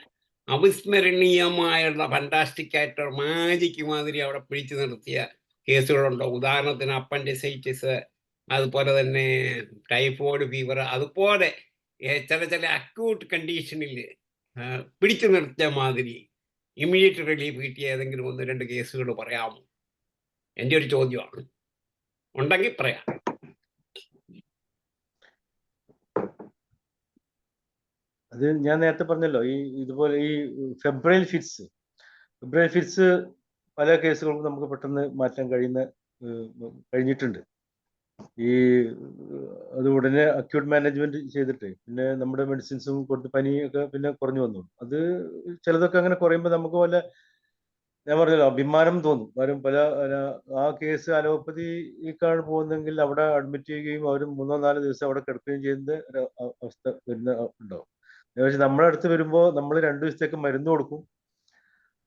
അവിസ്മരണീയമായുള്ള ഫണ്ടാസ്റ്റിക് ആയിട്ടുള്ള മാജിക് മാതിരി അവിടെ പിടിച്ചു നിർത്തിയ കേസുകളുണ്ടോ? ഉദാഹരണത്തിന് അപ്പൻഡിസൈറ്റിസ്, അതുപോലെ തന്നെ ടൈഫോയിഡ് ഫീവർ, അതുപോലെ ചില അക്യൂട്ട് കണ്ടീഷനിൽ പിടിച്ചു നിർത്തിയ മാതിരി ഇമ്മീഡിയറ്റ് റിലീഫ് കിട്ടിയ ഏതെങ്കിലും 1-2 കേസുകൾ പറയാമോ? എൻ്റെ ഒരു ചോദ്യമാണ്. ഉണ്ടെങ്കിൽ പറയാം. അത് ഞാൻ നേരത്തെ പറഞ്ഞല്ലോ, ഇതുപോലെ ഈ ഫെബ്രൈൽ ഫിറ്റ്സ് പല കേസുകൾക്കും നമുക്ക് പെട്ടെന്ന് മാറ്റാൻ കഴിഞ്ഞിട്ടുണ്ട്. അത് ഉടനെ അക്യൂട്ട് മാനേജ്മെന്റ് ചെയ്തിട്ട് പിന്നെ നമ്മുടെ മെഡിസിൻസും കൊടുത്ത് പനിയൊക്കെ പിന്നെ കുറഞ്ഞു വന്നു. അത് ചിലതൊക്കെ അങ്ങനെ കുറയുമ്പോൾ നമുക്ക് പോലെ ഞാൻ പറഞ്ഞല്ലോ അഭിമാനം തോന്നും. കാരണം ആ കേസ് അലോപ്പതിക്കാണ് പോകുന്നതെങ്കിൽ അവിടെ അഡ്മിറ്റ് ചെയ്യുകയും അവർ 3-4 ദിവസം അവിടെ കിടക്കുകയും ചെയ്യുന്ന ഒരു അവസ്ഥ ഉണ്ടാവും. പക്ഷെ നമ്മുടെ അടുത്ത് വരുമ്പോൾ നമ്മൾ 2 ദിവസത്തേക്ക് മരുന്ന് കൊടുക്കും,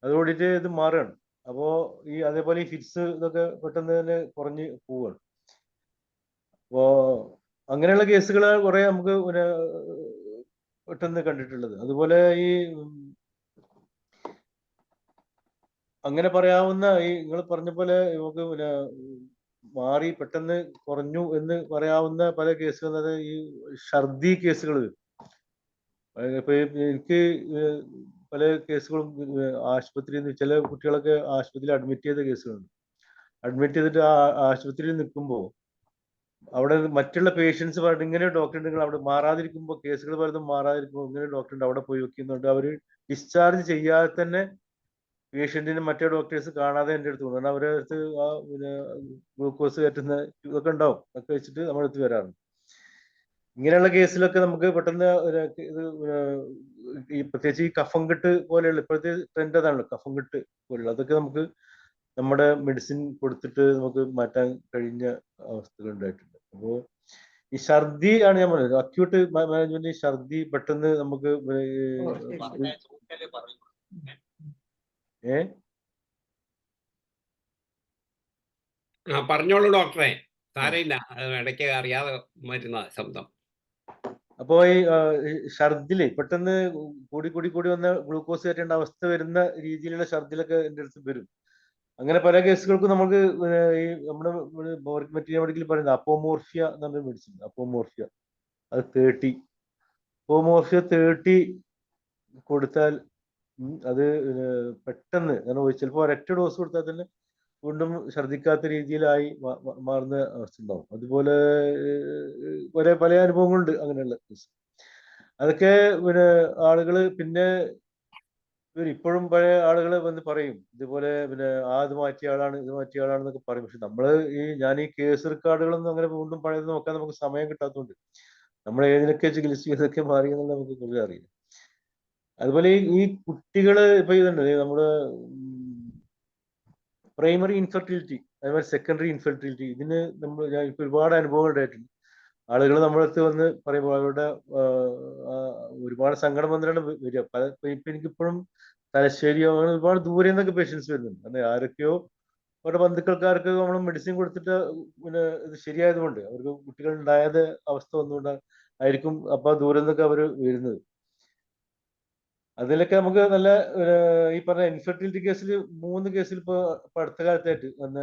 അതോടിട്ട് ഇത് മാറുകയാണ്. അപ്പോ അതേപോലെ ഈ ഫിറ്റ്സ് ഇതൊക്കെ പെട്ടെന്ന് തന്നെ കുറഞ്ഞ് പോവുകയാണ്. അപ്പോ അങ്ങനെയുള്ള കേസുകൾ കുറെ നമുക്ക് പെട്ടെന്ന് കണ്ടിട്ടുള്ളത്. അതുപോലെ അങ്ങനെ പറയാവുന്ന നിങ്ങൾ പറഞ്ഞ പോലെ നമുക്ക് മാറി പെട്ടെന്ന് കുറഞ്ഞു എന്ന് പറയാവുന്ന പല കേസുകൾ, ഈ ഛർദി കേസുകൾ. ഇപ്പൊ എനിക്ക് പല കേസുകളും ആശുപത്രിയിൽ നിന്ന് ചില കുട്ടികളൊക്കെ ആശുപത്രിയിൽ അഡ്മിറ്റ് ചെയ്ത കേസുകളുണ്ട്. അഡ്മിറ്റ് ചെയ്തിട്ട് ആശുപത്രിയിൽ നിൽക്കുമ്പോൾ അവിടെ മറ്റുള്ള പേഷ്യൻസ് പറഞ്ഞിട്ട് ഇങ്ങനെ ഡോക്ടർ നിങ്ങൾ അവിടെ മാറാതിരിക്കുമ്പോൾ, കേസുകൾ പലതും മാറാതിരിക്കുമ്പോൾ ഇങ്ങനെ ഡോക്ടറുണ്ട് അവിടെ പോയി വെക്കുന്നുണ്ട്. അവർ ഡിസ്ചാർജ് ചെയ്യാതെ തന്നെ പേഷ്യന്റിന് മറ്റേ ഡോക്ടേഴ്സ് കാണാതെ എൻ്റെ അടുത്ത് കൊണ്ടുവരണം. അവരുടെ അടുത്ത് ഗ്ലൂക്കോസ് കയറ്റുന്ന ഇതൊക്കെ ഉണ്ടാവും, ഒക്കെ വെച്ചിട്ട് നമ്മുടെ അടുത്ത് വരാറുണ്ട്. ഇങ്ങനെയുള്ള കേസിലൊക്കെ നമുക്ക് പെട്ടെന്ന് പ്രത്യേകിച്ച് ഈ കഫം കെട്ട് പോലെയുള്ള ഇപ്പോഴത്തെ ട്രെൻഡ് അതാണല്ലോ, കഫം കെട്ട് പോലെയുള്ള അതൊക്കെ നമുക്ക് നമ്മുടെ മെഡിസിൻ കൊടുത്തിട്ട് നമുക്ക് മാറ്റാൻ കഴിഞ്ഞ അവസ്ഥകൾ ഉണ്ടായിട്ടുണ്ട്. അപ്പോൾ ഈ ഛർദി ആണ് ഞാൻ പറഞ്ഞത്, അക്യൂട്ട് മാനേജ്മെന്റ്. ഛർദി പെട്ടെന്ന് നമുക്ക് പറഞ്ഞോളൂ ഡോക്ടറെ, സാരമില്ല, ഇടയ്ക്ക് അറിയാതെ വരുന്ന ശബ്ദം. അപ്പോ ഈ ഛർദില് പെട്ടെന്ന് കൂടി വന്ന ഗ്ലൂക്കോസ് കയറ്റേണ്ട അവസ്ഥ വരുന്ന രീതിയിലുള്ള ഛർദിലൊക്കെ എൻ്റെ അടുത്ത് വരും. അങ്ങനെ പല കേസുകൾക്കും നമുക്ക് ഈ നമ്മുടെ മെറ്റീരിയൽ പറയുന്നത് അപ്പോമോർഫിയ എന്ന് പറഞ്ഞ മെഡിസിൻ, അപ്പോമോർഫിയ അത് 30 കൊടുത്താൽ അത് പെട്ടെന്ന് ചിലപ്പോൾ ഒരൊറ്റ ഡോസ് കൊടുത്താൽ തന്നെ വീണ്ടും ഛർദിക്കാത്ത രീതിയിലായി മാറുന്ന അവസ്ഥ ഉണ്ടാവും. അതുപോലെ പല അനുഭവങ്ങളുണ്ട് അങ്ങനെയുള്ള കേസ്. അതൊക്കെ ആളുകൾ പിന്നെ ഇപ്പോഴും പഴയ ആളുകൾ വന്ന് പറയും ഇതുപോലെ ഇത് മാറ്റിയ ആളാണെന്നൊക്കെ പറയും. പക്ഷെ ഞാൻ ഈ കേസ് റെക്കോർഡുകളൊന്നും അങ്ങനെ വീണ്ടും പഴയത് നോക്കാൻ നമുക്ക് സമയം കിട്ടാത്തതുകൊണ്ട് നമ്മൾ ഏതിനൊക്കെ ചികിത്സ ചെയ്തൊക്കെ മാറിയെന്നുള്ള നമുക്ക് കൂടുതൽ അറിയില്ല. അതുപോലെ ഈ കുട്ടികള് ഇപ്പൊ ഇതുണ്ട്, നമ്മുടെ പ്രൈമറി ഇൻഫെർട്ടിലിറ്റി, അതുപോലെ സെക്കൻഡറി ഇൻഫെർട്ടിലിറ്റി, ഇതിന് ഞാൻ ഇപ്പൊ ഒരുപാട് അനുഭവങ്ങൾ ഉണ്ടായിട്ടുണ്ട്. ആളുകൾ നമ്മുടെ അടുത്ത് വന്ന് പറയുമ്പോൾ അവരുടെ ഒരുപാട് സങ്കടം വന്നിട്ടാണ് വരിക. ഇപ്പൊ എനിക്കിപ്പോഴും തലശ്ശേരി ഒരുപാട് ദൂരെ നിന്നൊക്കെ പേഷ്യൻസ് വരുന്നുണ്ട്. അല്ലെ ആരൊക്കെയോ അവരുടെ ബന്ധുക്കൾക്കാർക്ക് നമ്മൾ മെഡിസിൻ കൊടുത്തിട്ട് ഇത് ശരിയായതുകൊണ്ട് അവർക്ക് കുട്ടികൾ ഉണ്ടായത് അവസ്ഥ വന്നുകൊണ്ട് ആയിരിക്കും അപ്പൊ ദൂരെ നിന്നൊക്കെ അവർ വരുന്നത്. അതിലൊക്കെ നമുക്ക് നല്ല ഈ പറഞ്ഞ ഇൻഫെർട്ടിലിറ്റി കേസിൽ 3 കേസിൽ ഇപ്പൊ അടുത്ത കാലത്തായിട്ട് വന്ന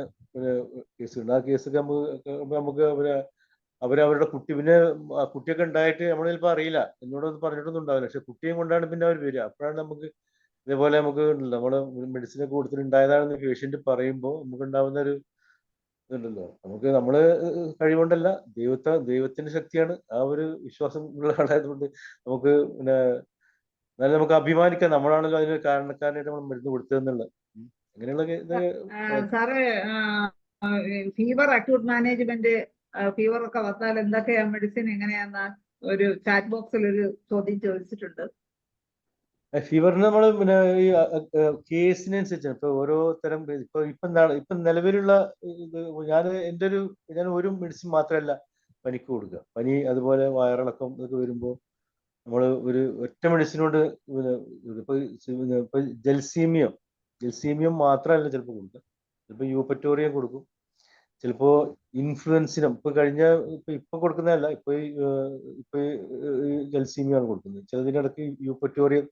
കേസുണ്ട്. ആ കേസൊക്കെ നമുക്ക് അവരവരുടെ കുട്ടിയൊക്കെ ഉണ്ടായിട്ട് നമ്മൾ ചിലപ്പോൾ അറിയില്ല, എന്നോടൊന്നും പറഞ്ഞിട്ടൊന്നും ഉണ്ടാവില്ല. പക്ഷെ കുട്ടിയും കൊണ്ടാണ് പിന്നെ അവർ വരിക. അപ്പോഴാണ് നമുക്ക് ഇതേപോലെ നമുക്ക് നമ്മള് മെഡിസിൻ ഒക്കെ കൊടുത്തിട്ടുണ്ടായതാണെന്ന് പേഷ്യന്റ് പറയുമ്പോൾ നമുക്ക് ഉണ്ടാവുന്ന ഒരു ഇതുണ്ടല്ലോ, നമ്മള് കഴിവുകൊണ്ടല്ല, ദൈവത്തിന്റെ ശക്തിയാണ്. ആ ഒരു വിശ്വാസം ഉള്ള ആളായതുകൊണ്ട് നമുക്ക് പിന്നെ എന്നാലും നമുക്ക് അഭിമാനിക്കാം, നമ്മളാണല്ലോ അതിന് കാരണക്കാരനായിട്ട് നമ്മൾ മരുന്ന് കൊടുത്തതെന്നുള്ളത്. അങ്ങനെയുള്ള sir fever acute management, fever ഒക്കെ വന്നാൽ എന്തൊക്കെയാ മെഡിസിൻ എങ്ങനെയാന്ന് ഒരു ചാറ്റ് ബോക്സിൽ ഒരു ചോദ്യം ചോദിച്ചിട്ടുണ്ട്. ഫീവറിന് നമ്മൾ പിന്നെ ഈ കേസിനനുസരിച്ചാണ് ഇപ്പൊ ഓരോ തരം. ഇപ്പൊ നിലവിലുള്ള ഇത് ഞാൻ ഒരു മെഡിസിൻ മാത്രമല്ല പനിക്ക് കൊടുക്കുക. പനി അതുപോലെ വയറിളക്കം ഇതൊക്കെ വരുമ്പോൾ നമ്മൾ ഒരു ഒറ്റ മെഡിസിൻ കൊണ്ട് ഇപ്പൊ ജൽസീമിയം മാത്രമല്ല ചിലപ്പോൾ കൊടുക്കുക. ചിലപ്പോൾ യൂപ്പറ്റോറിയം കൊടുക്കും, ചിലപ്പോ ഇൻഫ്ലുവൻസിനും ഇപ്പൊ കൊടുക്കുന്നതല്ല, ഇപ്പൊ ജൽസീമിയാണ് കൊടുക്കുന്നത്. ചിലതിനിടയ്ക്ക് യൂപ്പറ്റോറിയം,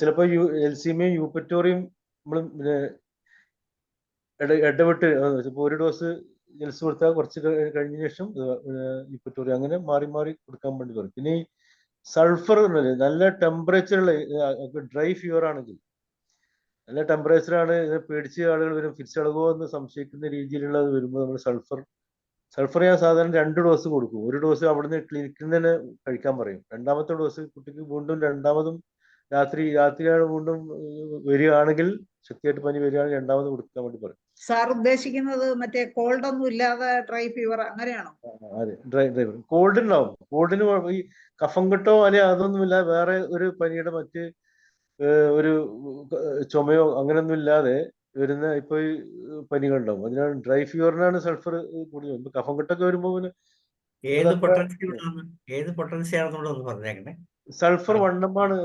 ചിലപ്പോ ജൽസീമിയം യൂപ്പറ്റോറിയം നമ്മൾ ഇടവിട്ട് ചിലപ്പോൾ ഒരു ഡോസ് ജൽസ് കൊടുത്താൽ കുറച്ച് കഴിഞ്ഞ ശേഷം യൂപ്പറ്റോറിയം, അങ്ങനെ മാറി മാറി കൊടുക്കാൻ വേണ്ടി പറയും. പിന്നെ ഈ സൾഫർ നല്ല ടെമ്പറേച്ചറുള്ള ഡ്രൈ ഫീവർ ആണെങ്കിൽ, നല്ല ടെമ്പറേച്ചറാണ്, പേടിച്ച് ആളുകൾ വരും, തിരിച്ചടങ്ങുമോ എന്ന് സംശയിക്കുന്ന രീതിയിലുള്ളത് വരുമ്പോൾ നമ്മൾ സൾഫർ ഞാൻ സാധാരണ 2 ഡോസ് കൊടുക്കും. ഒരു ഡോസ് അവിടുന്ന് ക്ലിനിക്കിൽ നിന്ന് തന്നെ കഴിക്കാൻ പറയും. രണ്ടാമത്തെ ഡോസ് കുട്ടിക്ക് വീണ്ടും രണ്ടാമതും രാത്രിയാണ് വീണ്ടും വരികയാണെങ്കിൽ, ശക്തിയായിട്ട് പനി വരികയാണെങ്കിൽ രണ്ടാമത് കൊടുക്കാൻ വേണ്ടി പറയും. സാർ ഉദ്ദേശിക്കുന്നത് മറ്റേ കോൾഡ് ഒന്നും ഇല്ലാതെ ഡ്രൈ ഫീവർ അങ്ങനെയാണോ? അതെ, ഡ്രൈ കോൾഡ് ഉണ്ടാവും. കോൾഡിന് ഈ കഫം കെട്ടോ അല്ലെ അതൊന്നുമില്ല, വേറെ ഒരു പനിയുടെ മറ്റ് ഒരു ചുമയോ അങ്ങനെയൊന്നും ഇല്ലാതെ വരുന്ന ഇപ്പൊ ഈ പനികളുണ്ടാവും. അതിനാണ് ഡ്രൈ ഫീവറിനാണ് സൾഫർ കൂടുതൽ. ഇപ്പൊ കഫം കെട്ടൊക്കെ വരുമ്പോ പിന്നെ ഏത് പൊട്ടൻഷ്യലാണെന്നുള്ളത് പറഞ്ഞേക്കണേ. സൾഫർ വണ്ണമാണ്.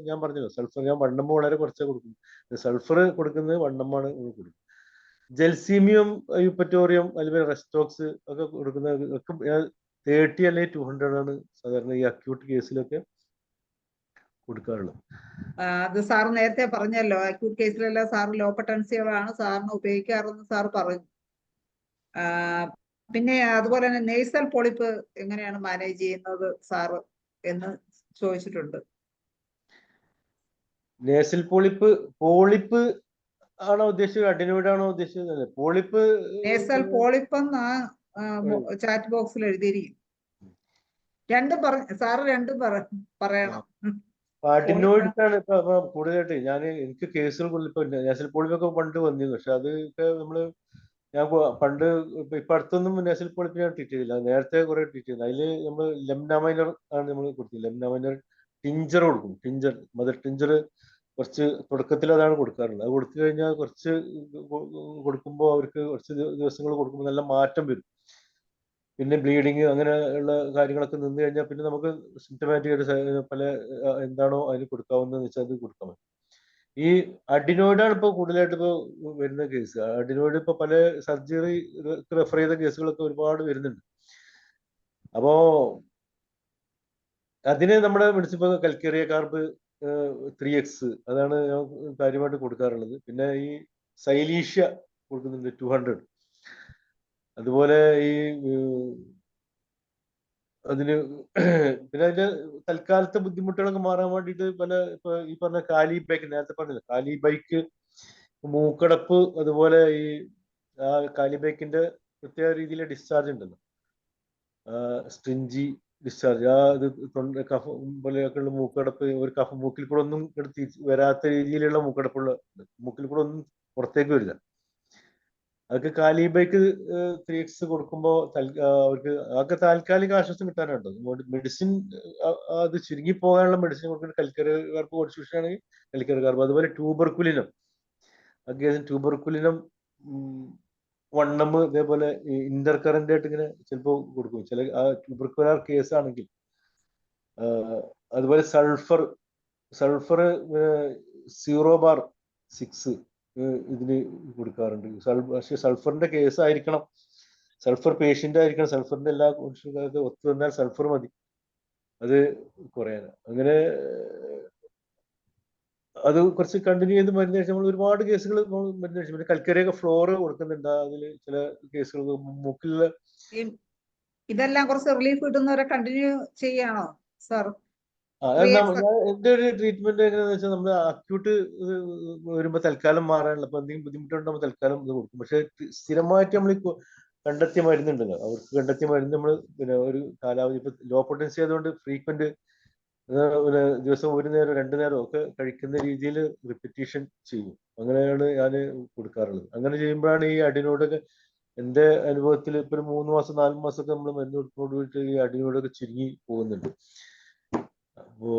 ഞാൻ പറഞ്ഞത് സൾഫർ ഞാൻ വണ്ണമ്മ വളരെ കുറച്ചേ കൊടുക്കും. സൾഫർ കൊടുക്കുന്നത് വണ്ണമാണ് കൊടുക്കും. ജൽസീമിയം, യൂപ്പറ്റോറിയം, അതുപോലെ റെസ്റ്റോക്സ് ഒക്കെ കൊടുക്കുന്നത് ഒക്കെ 30 അല്ലെങ്കിൽ 200 ആണ് സാധാരണ ഈ അക്യൂട്ട് കേസിലൊക്കെ കൊടുക്കാറുള്ളത്. അത് സാർ നേരത്തെ പറഞ്ഞല്ലോ, അക്യൂട്ട് കേസിലെല്ലാം സാർ ലോ പൊട്ടൻസികളാണ് സാറിന് ഉപയോഗിക്കാറെന്ന് സാർ പറഞ്ഞു. പിന്നെ അതുപോലെ തന്നെ നേസൽ പോളിപ്പ് എങ്ങനെയാണ് മാനേജ് ചെയ്യുന്നത് സാറ് എന്ന് ചോദിച്ചിട്ടുണ്ട്. നേസൽ പോളിപ്പ് ആണോ ഉദ്ദേശിച്ചത്, അഡിനോയിഡ് ആണോ ഉദ്ദേശിച്ചത്? പോളിപ്പ് നേസൽ പോളിപ്പ് എന്ന് ചാറ്റ് ബോക്സിൽ എഴുതിയിരിക്കും. സാറ് രണ്ടും പറയണം. അഡിനോയിഡാണ് ഇപ്പൊ കൂടുതലായിട്ട് എനിക്ക് കേസുകൾ ഇപ്പൊ നേസൽ പോളിപ്പൊക്കെ പണ്ട് വന്നിരുന്നു. പക്ഷെ അതൊക്കെ ഞാൻ പണ്ട് ഇപ്പൊ അടുത്തൊന്നും നേസൽ പോളിപ്പ് ഞാൻ ട്രീറ്റ് ചെയ്തില്ല. നേരത്തെ കുറെ ട്രീറ്റ് ചെയ്തു. അതില് നമ്മൾ ലെംനാമൈനർ ആണ് നമ്മൾ കൊടുത്തത്. ലെംനാമൈനർ ടിഞ്ചർ കൊടുക്കും. മദർ ടിഞ്ചർ കുറച്ച് തുടക്കത്തിൽ അതാണ് കൊടുക്കാറുള്ളത്. അത് കൊടുത്തു കഴിഞ്ഞാൽ കുറച്ച് കൊടുക്കുമ്പോൾ അവർക്ക് കുറച്ച് ദിവസങ്ങൾ കൊടുക്കുമ്പോൾ നല്ല മാറ്റം വരും. പിന്നെ ബ്ലീഡിങ് അങ്ങനെയുള്ള കാര്യങ്ങളൊക്കെ നിന്ന് കഴിഞ്ഞാൽ പിന്നെ നമുക്ക് സിംറ്റമാറ്റിക് ആയിട്ട് പല എന്താണോ അതിന് കൊടുക്കാവുന്നതെന്ന് വെച്ചാൽ അത് കൊടുക്കാൻ പറ്റും. ഈ അഡിനോയിഡാണ് ഇപ്പോൾ കൂടുതലായിട്ട് ഇപ്പോൾ വരുന്ന കേസ്. അഡിനോയിഡ് ഇപ്പോൾ പല സർജറി റെഫർ ചെയ്ത കേസുകളൊക്കെ ഒരുപാട് വരുന്നുണ്ട്. അപ്പോ അതിന് നമ്മുടെ മെഡിസിൻ കൽക്കേറിയ കാർബ് 3x അതാണ് ഞാൻ കാര്യമായിട്ട് കൊടുക്കാറുള്ളത്. പിന്നെ ഈ സൈലീഷ്യ കൊടുക്കുന്നുണ്ട് 200. അതുപോലെ ഈ അതിന് പിന്നെ അതിന്റെ തൽക്കാലത്തെ ബുദ്ധിമുട്ടുകളൊക്കെ മാറാൻ വേണ്ടിയിട്ട് ഇപ്പൊ ഈ പറഞ്ഞ നേരത്തെ പറഞ്ഞില്ല കാലിബൈക്ക്, മൂക്കടപ്പ്, അതുപോലെ ഈ കാലിബൈക്കിന്റെ പ്രത്യേക രീതിയിലെ ഡിസ്ചാർജ് ഉണ്ടല്ലോ, സ്ട്രിഞ്ചി ഡിസ്ചാർജ്, ഇത് കഫം പോലെയൊക്കെയുള്ള മൂക്കടപ്പ്, ഒരു മൂക്കിൽ കൂടെ ഒന്നും വരാത്ത രീതിയിലുള്ള മൂക്കിൽ കൂടെ ഒന്നും പുറത്തേക്ക് വരില്ല. അതൊക്കെ കാലിബൈക്ക് 3x കൊടുക്കുമ്പോൾ അവർക്ക് അതൊക്കെ താൽക്കാലിക ആശ്വാസം കിട്ടാനുണ്ട്. മെഡിസിൻ അത് ചുരുങ്ങി പോകാനുള്ള മെഡിസിൻ കൊടുക്കുന്ന കൽക്കരി കാർബ് കോൺസ്റ്റിറ്റ്യൂഷനാണെങ്കിൽ കൽക്കരി കാർബ്. അതുപോലെ ട്യൂബർക്കുലിനം വണ്ണം ഇതേപോലെ ഇന്റർ കറന്റ് ആയിട്ട് ഇങ്ങനെ ചിലപ്പോൾ കൊടുക്കും ചില ട്യൂബർക്കുലാർ കേസ് ആണെങ്കിൽ. അതുപോലെ സൾഫർ 0/6 ഇതിന് കൊടുക്കാറുണ്ട്. പക്ഷെ സൾഫറിന്റെ കേസ് ആയിരിക്കണം, സൾഫർ പേഷ്യന്റ് ആയിരിക്കണം, സൾഫറിന്റെ എല്ലാ കോൺസ്റ്റിറ്റ്യൂഷനൊക്കെ ഒത്തു വന്നാൽ സൾഫർ മതി അത് കുറയാൻ. അങ്ങനെ അത് കുറച്ച് കണ്ടിന്യൂ ചെയ്ത് മരുന്ന് കഴിച്ചാൽ നമ്മൾ ഒരുപാട് കേസുകൾ മരുന്ന് കഴിച്ചു. പിന്നെ കൽക്കരിയൊക്കെ ഫ്ലോർ കൊടുക്കുന്നുണ്ട്. അതിൽ ചില കേസുകൾ മൂക്കിലുള്ള ഇതെല്ലാം കുറച്ച് റിലീഫ് കിട്ടുന്നവരെ കണ്ടിന്യൂ ചെയ്യാണോ സാർ? എന്റെ ഒരു ട്രീറ്റ്മെന്റ് എങ്ങനെയാന്ന് വെച്ചാൽ നമ്മൾ അക്യൂട്ട് വരുമ്പോ തൽക്കാലം മാറാനുള്ള ഇപ്പൊ എന്തെങ്കിലും ബുദ്ധിമുട്ടുണ്ടാകുമ്പോൾ തൽക്കാലം ഇത് കൊടുക്കും. പക്ഷെ സ്ഥിരമായിട്ട് നമ്മൾ കണ്ടെത്തിയ മരുന്നുണ്ടല്ലോ, അവർക്ക് കണ്ടെത്തിയ മരുന്ന് നമ്മൾ പിന്നെ ഒരു കാലാവധി ഇപ്പൊ ലോ പൊട്ടൻസി ആയതുകൊണ്ട് ഫ്രീക്വന്റ് പിന്നെ ദിവസം ഒരു നേരം രണ്ടു നേരം ഒക്കെ കഴിക്കുന്ന രീതിയിൽ റിപ്പറ്റീഷൻ ചെയ്യും. അങ്ങനെയാണ് ഞാൻ കൊടുക്കാറുള്ളത്. അങ്ങനെ ചെയ്യുമ്പോഴാണ് ഈ അടിനോടൊക്കെ എന്റെ അനുഭവത്തിൽ ഇപ്പൊ ഒരു 3 മാസം 4 മാസമൊക്കെ നമ്മൾ മരുന്ന് കൊടുക്കുന്നതോടുകൂടിയിട്ട് ഈ അടിനോടൊക്കെ ചുരുങ്ങി പോകുന്നുണ്ട്. അപ്പോ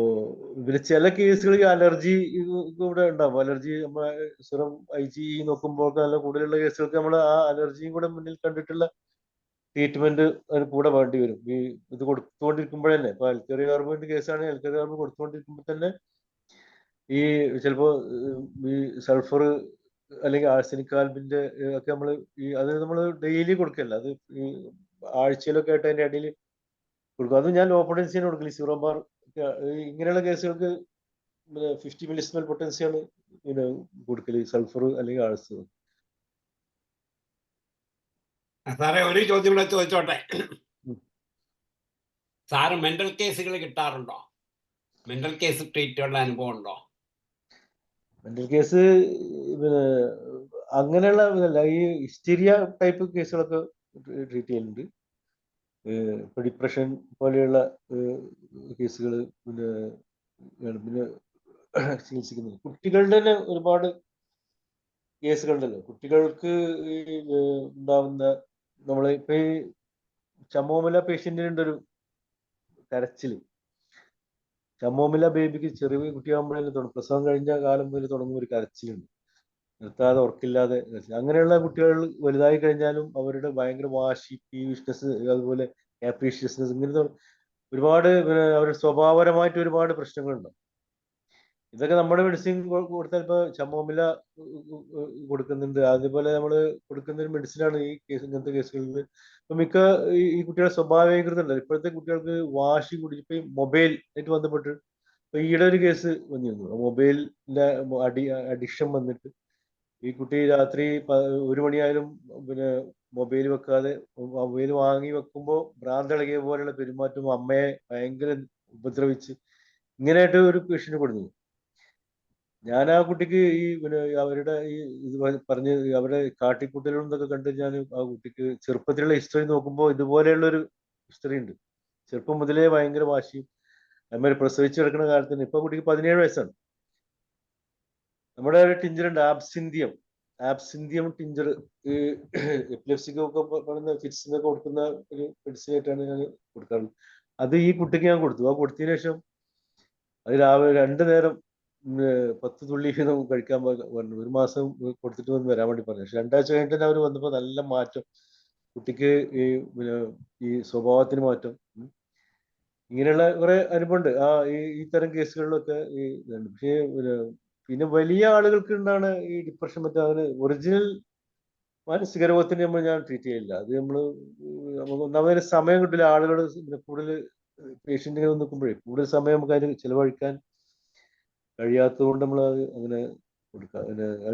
ഇവര് ചില കേസുകൾ ഈ അലർജി ഇവിടെ ഉണ്ടാവും. അലർജി നമ്മളെ സിറം IgE നോക്കുമ്പോൾ നല്ല കൂടുതലുള്ള കേസുകൾക്ക് നമ്മൾ ആ അലർജിയും കൂടെ മുന്നിൽ കണ്ടിട്ടുള്ള ട്രീറ്റ്മെന്റ് അതിന് കൂടെ വേണ്ടി വരും. ഈ ഇത് കൊടുത്തുകൊണ്ടിരിക്കുമ്പോഴല്ലേ, ഇപ്പൊ അൽക്കറി കാർബണിന്റെ കേസാണെങ്കിൽ അൽക്കറി കാർബൺ കൊടുത്തുകൊണ്ടിരിക്കുമ്പോൾ തന്നെ ഈ ചിലപ്പോ ഈ സൾഫർ അല്ലെങ്കിൽ ആഴ്സനിക് ആൽബിന്റെ ഒക്കെ നമ്മൾ അത് നമ്മൾ ഡെയിലി കൊടുക്കല്ല, അത് ഈ ആഴ്ചയിലൊക്കെ ആയിട്ട് അതിന്റെ ഇടയിൽ കൊടുക്കും. അത് ഞാൻ ലോ പൊട്ടൻസിയാണ് കൊടുക്കല്. സീറോ ബാർ ഇങ്ങനെയുള്ള കേസുകൾക്ക് 50 മില്ലിസ്മൽ പൊട്ടൻസിയാണ് പിന്നെ കൊടുക്കല്, സൾഫർ അല്ലെങ്കിൽ ആഴ്സ്. സാറേ ഒരു ചോദ്യം കൂടെ ചോദിച്ചോട്ടെ. സാറ് മെന്റൽ കേസുകൾ കിട്ടാറുണ്ടോ? മെന്റൽ കേസ് ട്രീറ്റ് ഉള്ള അനുഭവം ഉണ്ടോ? മെന്റൽ കേസ് പിന്നെ അങ്ങനെയുള്ള ഈ ഹിസ്റ്റീരിയ ടൈപ്പ് കേസുകളൊക്കെ ട്രീറ്റ് ചെയ്യുന്നുണ്ട്. ഇപ്പൊ ഡിപ്രഷൻ പോലെയുള്ള കേസുകൾ പിന്നെ ചികിത്സിക്കുന്നത്. കുട്ടികളുടെ തന്നെ ഒരുപാട് കേസുകളുണ്ടല്ലോ. കുട്ടികൾക്ക് ഈ ഉണ്ടാവുന്ന ഇപ്പൊ ഈ ചമോമല പേഷ്യന്റിനുണ്ട് ഒരു കരച്ചില്. ചമോമില ബേബിക്ക് ചെറിയ കുട്ടിയാകുമ്പോഴേ തുടങ്ങും, പ്രസവം കഴിഞ്ഞ കാലം മുതൽ തുടങ്ങുന്ന ഒരു കരച്ചിലുണ്ട്, നിർത്താതെ ഉറക്കില്ലാതെ. അങ്ങനെയുള്ള കുട്ടികൾ വലുതായി കഴിഞ്ഞാലും അവരുടെ ഭയങ്കര വാശി, പീവിഷ്നസ്, അതുപോലെ കാപ്രീഷ്യസ്നെസ്, ഇങ്ങനത്തെ ഒരുപാട് അവരുടെ സ്വഭാവപരമായിട്ട് ഒരുപാട് പ്രശ്നങ്ങളുണ്ടാവും. ഇതൊക്കെ നമ്മുടെ മെഡിസിൻ കൊടുത്താൽ ഇപ്പൊ ചമോമില കൊടുക്കുന്നുണ്ട്. അതേപോലെ നമ്മൾ കൊടുക്കുന്ന ഒരു മെഡിസിനാണ് ഈ കേസ്. ഇങ്ങനത്തെ കേസുകളിൽ ഇപ്പൊ മിക്ക ഈ കുട്ടികളുടെ സ്വഭാവീകൃതമല്ല. ഇപ്പോഴത്തെ കുട്ടികൾക്ക് വാശി കൂടി ഇപ്പൊ മൊബൈൽ ആയിട്ട് ബന്ധപ്പെട്ട് ഇപ്പൊ ഈയിടെ ഒരു കേസ് വന്നിരുന്നു. മൊബൈലിന്റെ അഡിക്ഷൻ വന്നിട്ട് ഈ കുട്ടി രാത്രി 1 മണിയായാലും പിന്നെ മൊബൈൽ വെക്കാതെ, മൊബൈൽ വാങ്ങി വെക്കുമ്പോൾ ഭ്രാന്തിളകിയ പോലെയുള്ള പെരുമാറ്റം, അമ്മയെ ഭയങ്കര ഉപദ്രവിച്ച്, ഇങ്ങനെയായിട്ട് ഒരു പേഷ്യന്റ് കൊടുത്തു. ഞാൻ ആ കുട്ടിക്ക് ഈ പിന്നെ അവരുടെ ഈ ഇത് പറഞ്ഞ് അവരുടെ കാട്ടിക്കൂട്ടലുകളും ഇതൊക്കെ കണ്ട് ഞാൻ ആ കുട്ടിക്ക് ചെറുപ്പത്തിലുള്ള ഹിസ്റ്ററി നോക്കുമ്പോൾ ഇതുപോലെയുള്ള ഒരു ഹിസ്റ്ററി ഉണ്ട്. ചെറുപ്പം മുതലേ ഭയങ്കര വാശിയും, അതുമാതിരി പ്രസവിച്ച് കിടക്കുന്ന കാലത്ത് തന്നെ. ഇപ്പൊ കുട്ടിക്ക് 17 വയസ്സാണ്. നമ്മുടെ ഒരു ടിഞ്ചർ ഉണ്ട്, ആബ്സിന്തിയം ടിഞ്ചർ, ഈ എപ്പിലെപ്സിക്കൊക്കെ പറയുന്ന ഫിറ്റ്സിനൊക്കെ കൊടുക്കുന്ന ഒരു മെഡിസിൻ ആയിട്ടാണ് ഞാൻ കൊടുക്കാറുള്ളത്. അത് ഈ കുട്ടിക്ക് ഞാൻ കൊടുത്തു. ആ കൊടുത്തതിന് ശേഷം അത് രാവിലെ 2 നേരം 10 തുള്ളി വീതം കഴിക്കാൻ പറഞ്ഞു. 1 മാസം കൊടുത്തിട്ട് വന്ന് വരാൻ വേണ്ടി പറഞ്ഞു. പക്ഷെ 2 ആഴ്ച കഴിഞ്ഞിട്ട് തന്നെ അവർ വന്നപ്പോൾ നല്ല മാറ്റം, കുട്ടിക്ക് ഈ പിന്നെ ഈ സ്വഭാവത്തിന് മാറ്റം. ഇങ്ങനെയുള്ള കുറെ അനുഭവമുണ്ട് ഇത്തരം കേസുകളിലൊക്കെ ഈ ഇതുണ്ട്. പക്ഷേ പിന്നെ വലിയ ആളുകൾക്ക് ഉണ്ടാണ് ഈ ഡിപ്രഷൻ, മറ്റേ അതിന് ഒറിജിനൽ മാനസിക രോഗത്തിന് നമ്മൾ ഞാൻ ട്രീറ്റ് ചെയ്യില്ല. അത് നമുക്ക് ഒന്നാമതൊരു സമയം കിട്ടില്ല. ആളുകൾ കൂടുതൽ പേഷ്യന്റുകൾ നിൽക്കുമ്പോഴേ കൂടുതൽ സമയം നമുക്ക് അതിന് ചിലവഴിക്കാൻ കഴിയാത്തത് കൊണ്ട് നമ്മൾ അത് അങ്ങനെ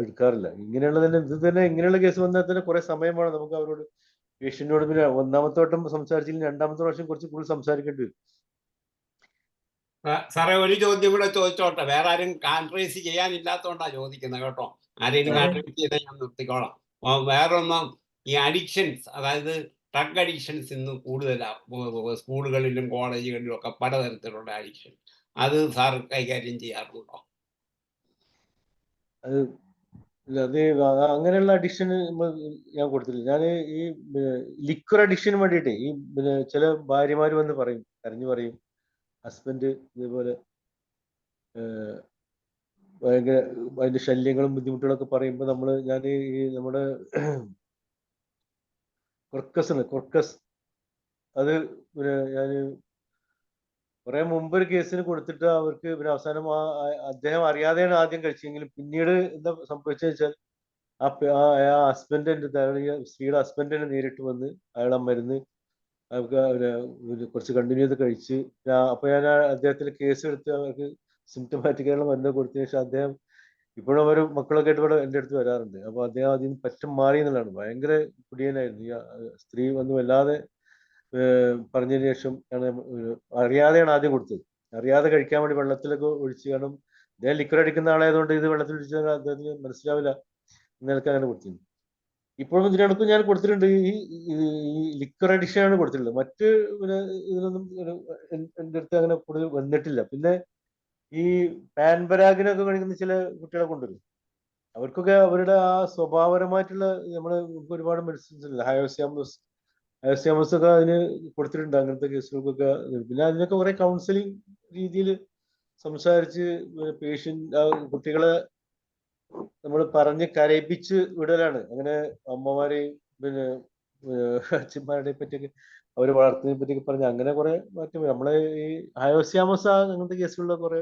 എടുക്കാറില്ല. ഇങ്ങനെയുള്ള തന്നെ ഇത് തന്നെ ഇങ്ങനെയുള്ള കേസ് വന്നാൽ തന്നെ കുറെ സമയം വേണം നമുക്ക് അവരോട്, പേഷ്യന്റിനോട്. പിന്നെ ഒന്നാമത്തെ വട്ടം സംസാരിച്ചില്ലെങ്കിൽ 2ാമത്തെ പ്രാവശ്യം കുറച്ച് കൂടുതൽ സംസാരിക്കേണ്ടി വരും. സാറേ ഒരു ചോദ്യം കൂടെ ചോദിച്ചോട്ടെ. വേറെ ആരും കാൻട്രേസ് ചെയ്യാനില്ലാത്തോണ്ടാ ചോദിക്കുന്നത് കേട്ടോ. ആരെങ്കിലും കാൻട്രേസ് ചെയ്താൽ ഞാൻ നിർത്തിക്കോളാം. വേറൊന്നും, ഈ അഡിക്ഷൻസ്, അതായത് ഡ്രഗ് അഡിക്ഷൻസ് ഇന്ന് കൂടുതലാണ് സ്കൂളുകളിലും കോളേജുകളിലും ഒക്കെ, പലതരത്തിലുള്ള അഡിക്ഷൻ. അത് സാർ കൈകാര്യം ചെയ്യാറുണ്ടോ? അത് അങ്ങനെയുള്ള അഡിക്ഷൻ ഞാൻ കൊടുത്തില്ല. ഞാൻ ഈ ലിക്വർ അഡിക്ഷന് വേണ്ടിയിട്ടേ ഈ പിന്നെ ചില ഭാര്യമാര് വന്ന് പറയും, കരഞ്ഞു പറയും, ഹസ്ബൻഡ് ഇതേപോലെ ഭയങ്കര അതിന്റെ ശല്യങ്ങളും ബുദ്ധിമുട്ടുകളൊക്കെ പറയുമ്പോൾ ഞാൻ ഈ നമ്മുടെ കൊർക്കസ് അത് പിന്നെ ഞാൻ കുറെ മുമ്പ് ഒരു കേസിന് കൊടുത്തിട്ട് അവർക്ക് പിന്നെ അവസാനം അദ്ദേഹം അറിയാതെയാണ് ആദ്യം കഴിച്ചെങ്കിലും പിന്നീട് എന്താ സംഭവിച്ചതെന്ന് വെച്ചാൽ ആ ഹസ്ബൻഡ് സ്ത്രീയുടെ ഹസ്ബൻഡ് തന്നെ നേരിട്ട് വന്ന് അയാളെ മരുന്ന് കുറച്ച് കണ്ടിന്യൂ ചെയ്ത് കഴിച്ച്, അപ്പൊ ഞാൻ അദ്ദേഹത്തിന് കേസ് എടുത്ത് അവർക്ക് സിംറ്റമാറ്റിക് ആയിട്ടുള്ള മരുന്ന് കൊടുത്തതിന് ശേഷം അദ്ദേഹം ഇപ്പോഴും അവർ മക്കളൊക്കെ ആയിട്ട് ഇവിടെ എൻ്റെ അടുത്ത് വരാറുണ്ട്. അപ്പൊ അദ്ദേഹം അതിന് പറ്റും മാറി എന്നുള്ളതാണ്. ഭയങ്കര കുടിയനായിരുന്നു. ഈ സ്ത്രീ വന്ന് വല്ലാതെ പറഞ്ഞതിന് ശേഷം അറിയാതെയാണ് ആദ്യം കൊടുത്തത്. അറിയാതെ കഴിക്കാൻ വേണ്ടി വെള്ളത്തിലൊക്കെ ഒഴിച്ച്, കാരണം അദ്ദേഹം ലിക്വർ അടിക്കുന്ന ആളായതുകൊണ്ട് ഇത് വെള്ളത്തിൽ ഒഴിച്ചാൽ അദ്ദേഹത്തിന് മനസ്സിലാവില്ല എന്നൊക്കെ അങ്ങനെ കൊടുത്തിരുന്നു. ഇപ്പോഴും ഇതിനടുത്ത് ഞാൻ കൊടുത്തിട്ടുണ്ട്, ഈ ലിക്വർ അഡിക്ഷൻ ആണ് കൊടുത്തിട്ടുള്ളത്. മറ്റ് പിന്നെ ഇതിനൊന്നും എൻ്റെ അടുത്ത് അങ്ങനെ കൂടുതൽ വന്നിട്ടില്ല. പിന്നെ ഈ പാൻപരാഗിനൊക്കെ കഴിക്കുന്ന ചില കുട്ടികളെ കൊണ്ടുവരും. അവർക്കൊക്കെ അവരുടെ ആ സ്വഭാവപരമായിട്ടുള്ള നമ്മള് ഒരുപാട് മെഡിസിൻസ് ഉണ്ട്, ഹയോസിയാമസ് ഒക്കെ അതിന് കൊടുത്തിട്ടുണ്ട് അങ്ങനത്തെ കേസുകൾക്കൊക്കെ. പിന്നെ അതിനൊക്കെ കുറെ കൗൺസിലിംഗ് രീതിയിൽ സംസാരിച്ച് പേഷ്യൻ്റ് കുട്ടികളെ നമ്മൾ പറഞ്ഞ് കരയിപ്പിച്ച് വിടലാണ്. അങ്ങനെ അമ്മമാരെയും പിന്നെ അച്ഛന്മാരുടെ പറ്റിയൊക്കെ അവർ വളർത്തുന്നതിനെ പറ്റിയൊക്കെ പറഞ്ഞ് അങ്ങനെ കുറെ മാറ്റം. നമ്മളെ ഈ ഹയോസിയാമസ് അങ്ങനത്തെ കേസുകളിൽ കുറെ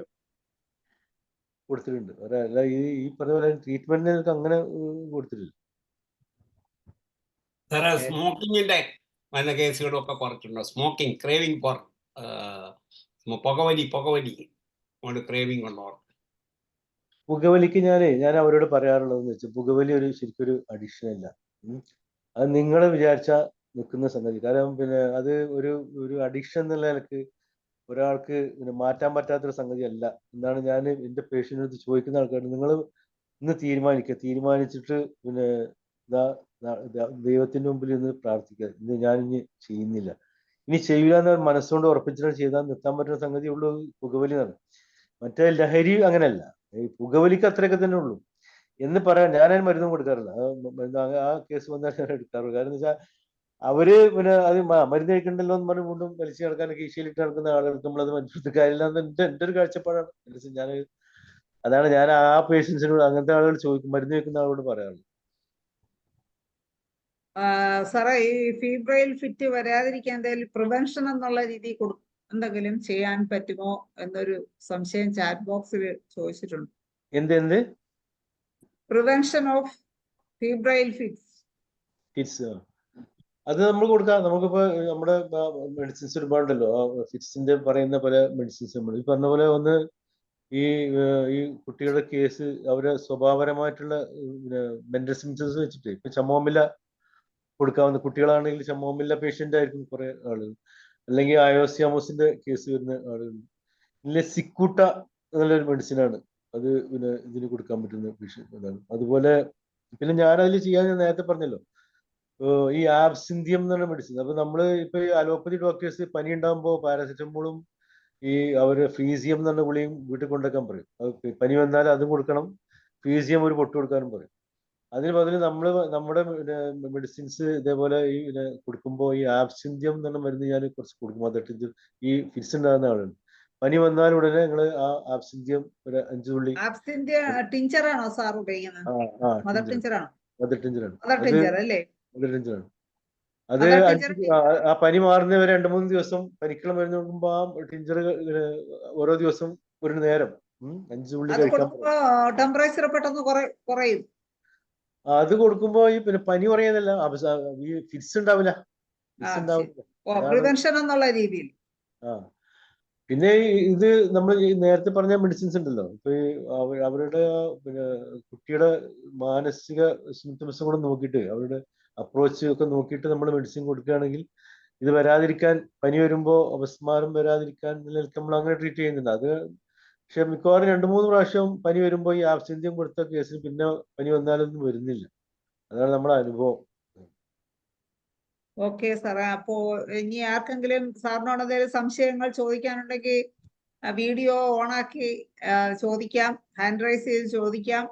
കൊടുത്തിട്ടുണ്ട്. അല്ല ഈ പറഞ്ഞ പോലെ ട്രീറ്റ്മെന്റിനൊക്കെ അങ്ങനെ കൊടുത്തിട്ടില്ല. സാറേ സ്മോക്കിങ്ങിന്റെ വല്ല കേസുകളും ഒക്കെ കുറച്ചുണ്ടോ? സ്മോക്കിംഗ് ക്രേവിംഗ് ഫോർ പുകവലി കൊണ്ട് ക്രേവിംഗ് ഉണ്ടോ? പുകവലിക്ക് ഞാൻ അവരോട് പറയാറുള്ളതെന്ന് വെച്ചാൽ, പുകവലി ശരിക്കും ഒരു അഡിക്ഷൻ അല്ല. അത് നിങ്ങൾ വിചാരിച്ച നിൽക്കുന്ന സംഗതി. കാരണം പിന്നെ അത് ഒരു അഡിക്ഷൻ എന്നുള്ള നിലക്ക് ഒരാൾക്ക് പിന്നെ മാറ്റാൻ പറ്റാത്തൊരു സംഗതി അല്ല എന്നാണ് ഞാൻ എൻ്റെ പേഷ്യൻ്റ് ചോദിക്കുന്ന ആൾക്കാർ. നിങ്ങൾ ഇന്ന് തീരുമാനിച്ചിട്ട് പിന്നെ ദൈവത്തിന്റെ മുമ്പിൽ ഇന്ന് പ്രാർത്ഥിക്കുക, ഇന്ന് ഞാനിനി ചെയ്യുന്നില്ല, ഇനി ചെയ്യില്ല എന്ന് മനസ്സുകൊണ്ട് ഉറപ്പിച്ചിട്ട് ചെയ്താൽ നിർത്താൻ പറ്റുന്ന സംഗതി ഉള്ളൂ പുകവലി എന്നാണ്. മറ്റേ ലഹരി അങ്ങനെയല്ല. ഈ പുകവലിക്ക് അത്രയൊക്കെ തന്നെ ഉള്ളൂ എന്ന് പറയാൻ ഞാനതിന് മരുന്നും കൊടുക്കാറില്ല. ആ കേസ് വന്നാൽ ഞാൻ എടുക്കാറുള്ളൂ. കാരണം എന്ന് വെച്ചാൽ അവര് പിന്നെ അത് മരുന്ന് കഴിക്കണ്ടല്ലോ എന്ന് പറഞ്ഞ് വീണ്ടും വലിച്ചു കിടക്കാൻ കീശയിലിട്ട് നടക്കുന്ന ആളുകൾക്ക് നമ്മളത് മനസ്സിലാക്കി കാര്യമില്ല എന്ന് എൻ്റെ ഒരു കാഴ്ചപ്പാടാണ്. അതാണ് ഞാൻ ആ പേഷ്യൻസിനോട്, അങ്ങനത്തെ ആളുകൾ ചോദിക്കും, മരുന്ന് കഴിക്കുന്ന ആളോട് പറയാറുള്ളത്. സാറേ, ഈ ഫീബ്രൈൽ ഫിറ്റ് വരാതിരിക്കാൻ എന്തെങ്കിലും പ്രിവെൻഷൻ എന്നുള്ള രീതി എന്തെങ്കിലും ചെയ്യാൻ പറ്റുമോ എന്നൊരു സംശയം ചാറ്റ് ബോക്സിൽ ചോദിച്ചിട്ടുണ്ട്. എന്ത് പ്രിവെൻഷൻ ഓഫ് ഫീബ്രൈൽ ഫിറ്റ്സ്. അത് നമ്മൾ കൊടുക്കാം. നമുക്കിപ്പോ നമ്മുടെ മെഡിസിൻസ് ഒരുപാടുണ്ടല്ലോ. ഫിറ്റ്സിന്റെ പറയുന്ന പല മെഡിസിൻസ് നമ്മൾ ഈ പറഞ്ഞ പോലെ ഒന്ന് ഈ കുട്ടികളുടെ കേസ് അവരെ സ്വഭാവപരമായിട്ടുള്ള മെന്റൽ സിംറ്റംസ് വെച്ചിട്ട് ഇപ്പൊ ചമോമില കൊടുക്കാവുന്ന കുട്ടികളാണെങ്കിൽ ചമോമില്ല പേഷ്യന്റ് ആയിരിക്കും കുറെ ആളുകൾ, അല്ലെങ്കിൽ അയോസിയാമോസിന്റെ കേസ് വരുന്ന ആളുകൾ. ഇല്ല സിക്കൂട്ട എന്നുള്ളൊരു മെഡിസിനാണ്, അത് പിന്നെ ഇതിന് കൊടുക്കാൻ പറ്റുന്ന പേഷ്യൻ്റ്. അതുപോലെ പിന്നെ ഞാനതിൽ ചെയ്യാൻ ഞാൻ നേരത്തെ പറഞ്ഞല്ലോ, ഈ ആബ്സിന്തിയം എന്ന് പറഞ്ഞ മെഡിസിൻ. അപ്പൊ നമ്മള് ഇപ്പൊ ഈ അലോപ്പതി ഡോക്ടേഴ്സ് പനി ഉണ്ടാകുമ്പോൾ പാരസെറ്റമോളും ഈ അവര് ഫ്രീസിയം എന്ന് പറഞ്ഞ ഗുളിയും വീട്ടിൽ കൊണ്ടുവെക്കാൻ പറയും. പനി വന്നാൽ അതും കൊടുക്കണം, ഫ്രീസിയം ഒരു പൊട്ട് കൊടുക്കാനും പറയും. അതിന് പകരം നമ്മുടെ മെഡിസിൻസ് ഇതേപോലെ ഈ കൊടുക്കുമ്പോൾ ഈ ആബ്സിന്തിയം എന്ന് പറഞ്ഞ മരുന്ന് ഞാൻ കുറച്ച് കൊടുക്കും. മദർ ഈ ഫിറ്റ്സ് ഉണ്ടാകുന്ന ആളുണ്ട്, പനി വന്നാൽ ഉടനെ നിങ്ങൾ ആ ആബ്സിന്തിയം ഒരു 5 തുള്ളി. ടിഞ്ചറാണോ സാർ ഉപയോഗിക്കുന്നത്? മദർ ടിഞ്ചറാണ്. അത് ആ പനി മാറുന്നവരെ 2-3 ദിവസം പനിക്കുള്ള മരുന്ന് നോക്കുമ്പോ ആ ടിഞ്ചർ ഓരോ ദിവസം ഒരു നേരം 5 തുള്ളി കഴിക്കാൻ. ടെമ്പറേച്ചർ പെട്ടെന്ന് കുറയും. അത് കൊടുക്കുമ്പോ ഈ പിന്നെ പനി കുറയുന്നല്ല, ഈ ഫിറ്റ്സ് ഉണ്ടാവില്ല. പ്രിവെൻഷൻ എന്നുള്ള രീതിയിൽ. പിന്നെ ഇത് നമ്മൾ നേരത്തെ പറഞ്ഞ മെഡിസിൻസ് ഉണ്ടല്ലോ, ഇപ്പൊ അവരുടെ പിന്നെ കുട്ടിയുടെ മാനസിക സിംറ്റംസ് കൂടെ നോക്കിയിട്ട് അവരുടെ അപ്രോച്ച് ഒക്കെ നോക്കിയിട്ട് നമ്മൾ മെഡിസിൻ കൊടുക്കുകയാണെങ്കിൽ ഇത് വരാതിരിക്കാൻ, പനി വരുമ്പോൾ അപസ്മാരം വരാതിരിക്കാൻ നമ്മൾ അങ്ങനെ ട്രീറ്റ് ചെയ്യുന്നുണ്ട്. അത് പക്ഷെ മിക്കവാറും 2-3 പ്രാവശ്യം പനി വരുമ്പോൾ ഈ ആബ്സിന്ത്യം കൊടുത്ത കേസിൽ പിന്നെ പനി വന്നാലൊന്നും വരുന്നില്ല. അതാണ് നമ്മുടെ അനുഭവം. ഓക്കെ സാറേ, അപ്പോ ഇനി ആർക്കെങ്കിലും സാറിനോട് എന്തെങ്കിലും സംശയങ്ങൾ ചോദിക്കാനുണ്ടെങ്കിൽ വീഡിയോ ഓണാക്കി ചോദിക്കാം, ഹാൻഡ് റൈസ് ചെയ്ത് ചോദിക്കാം.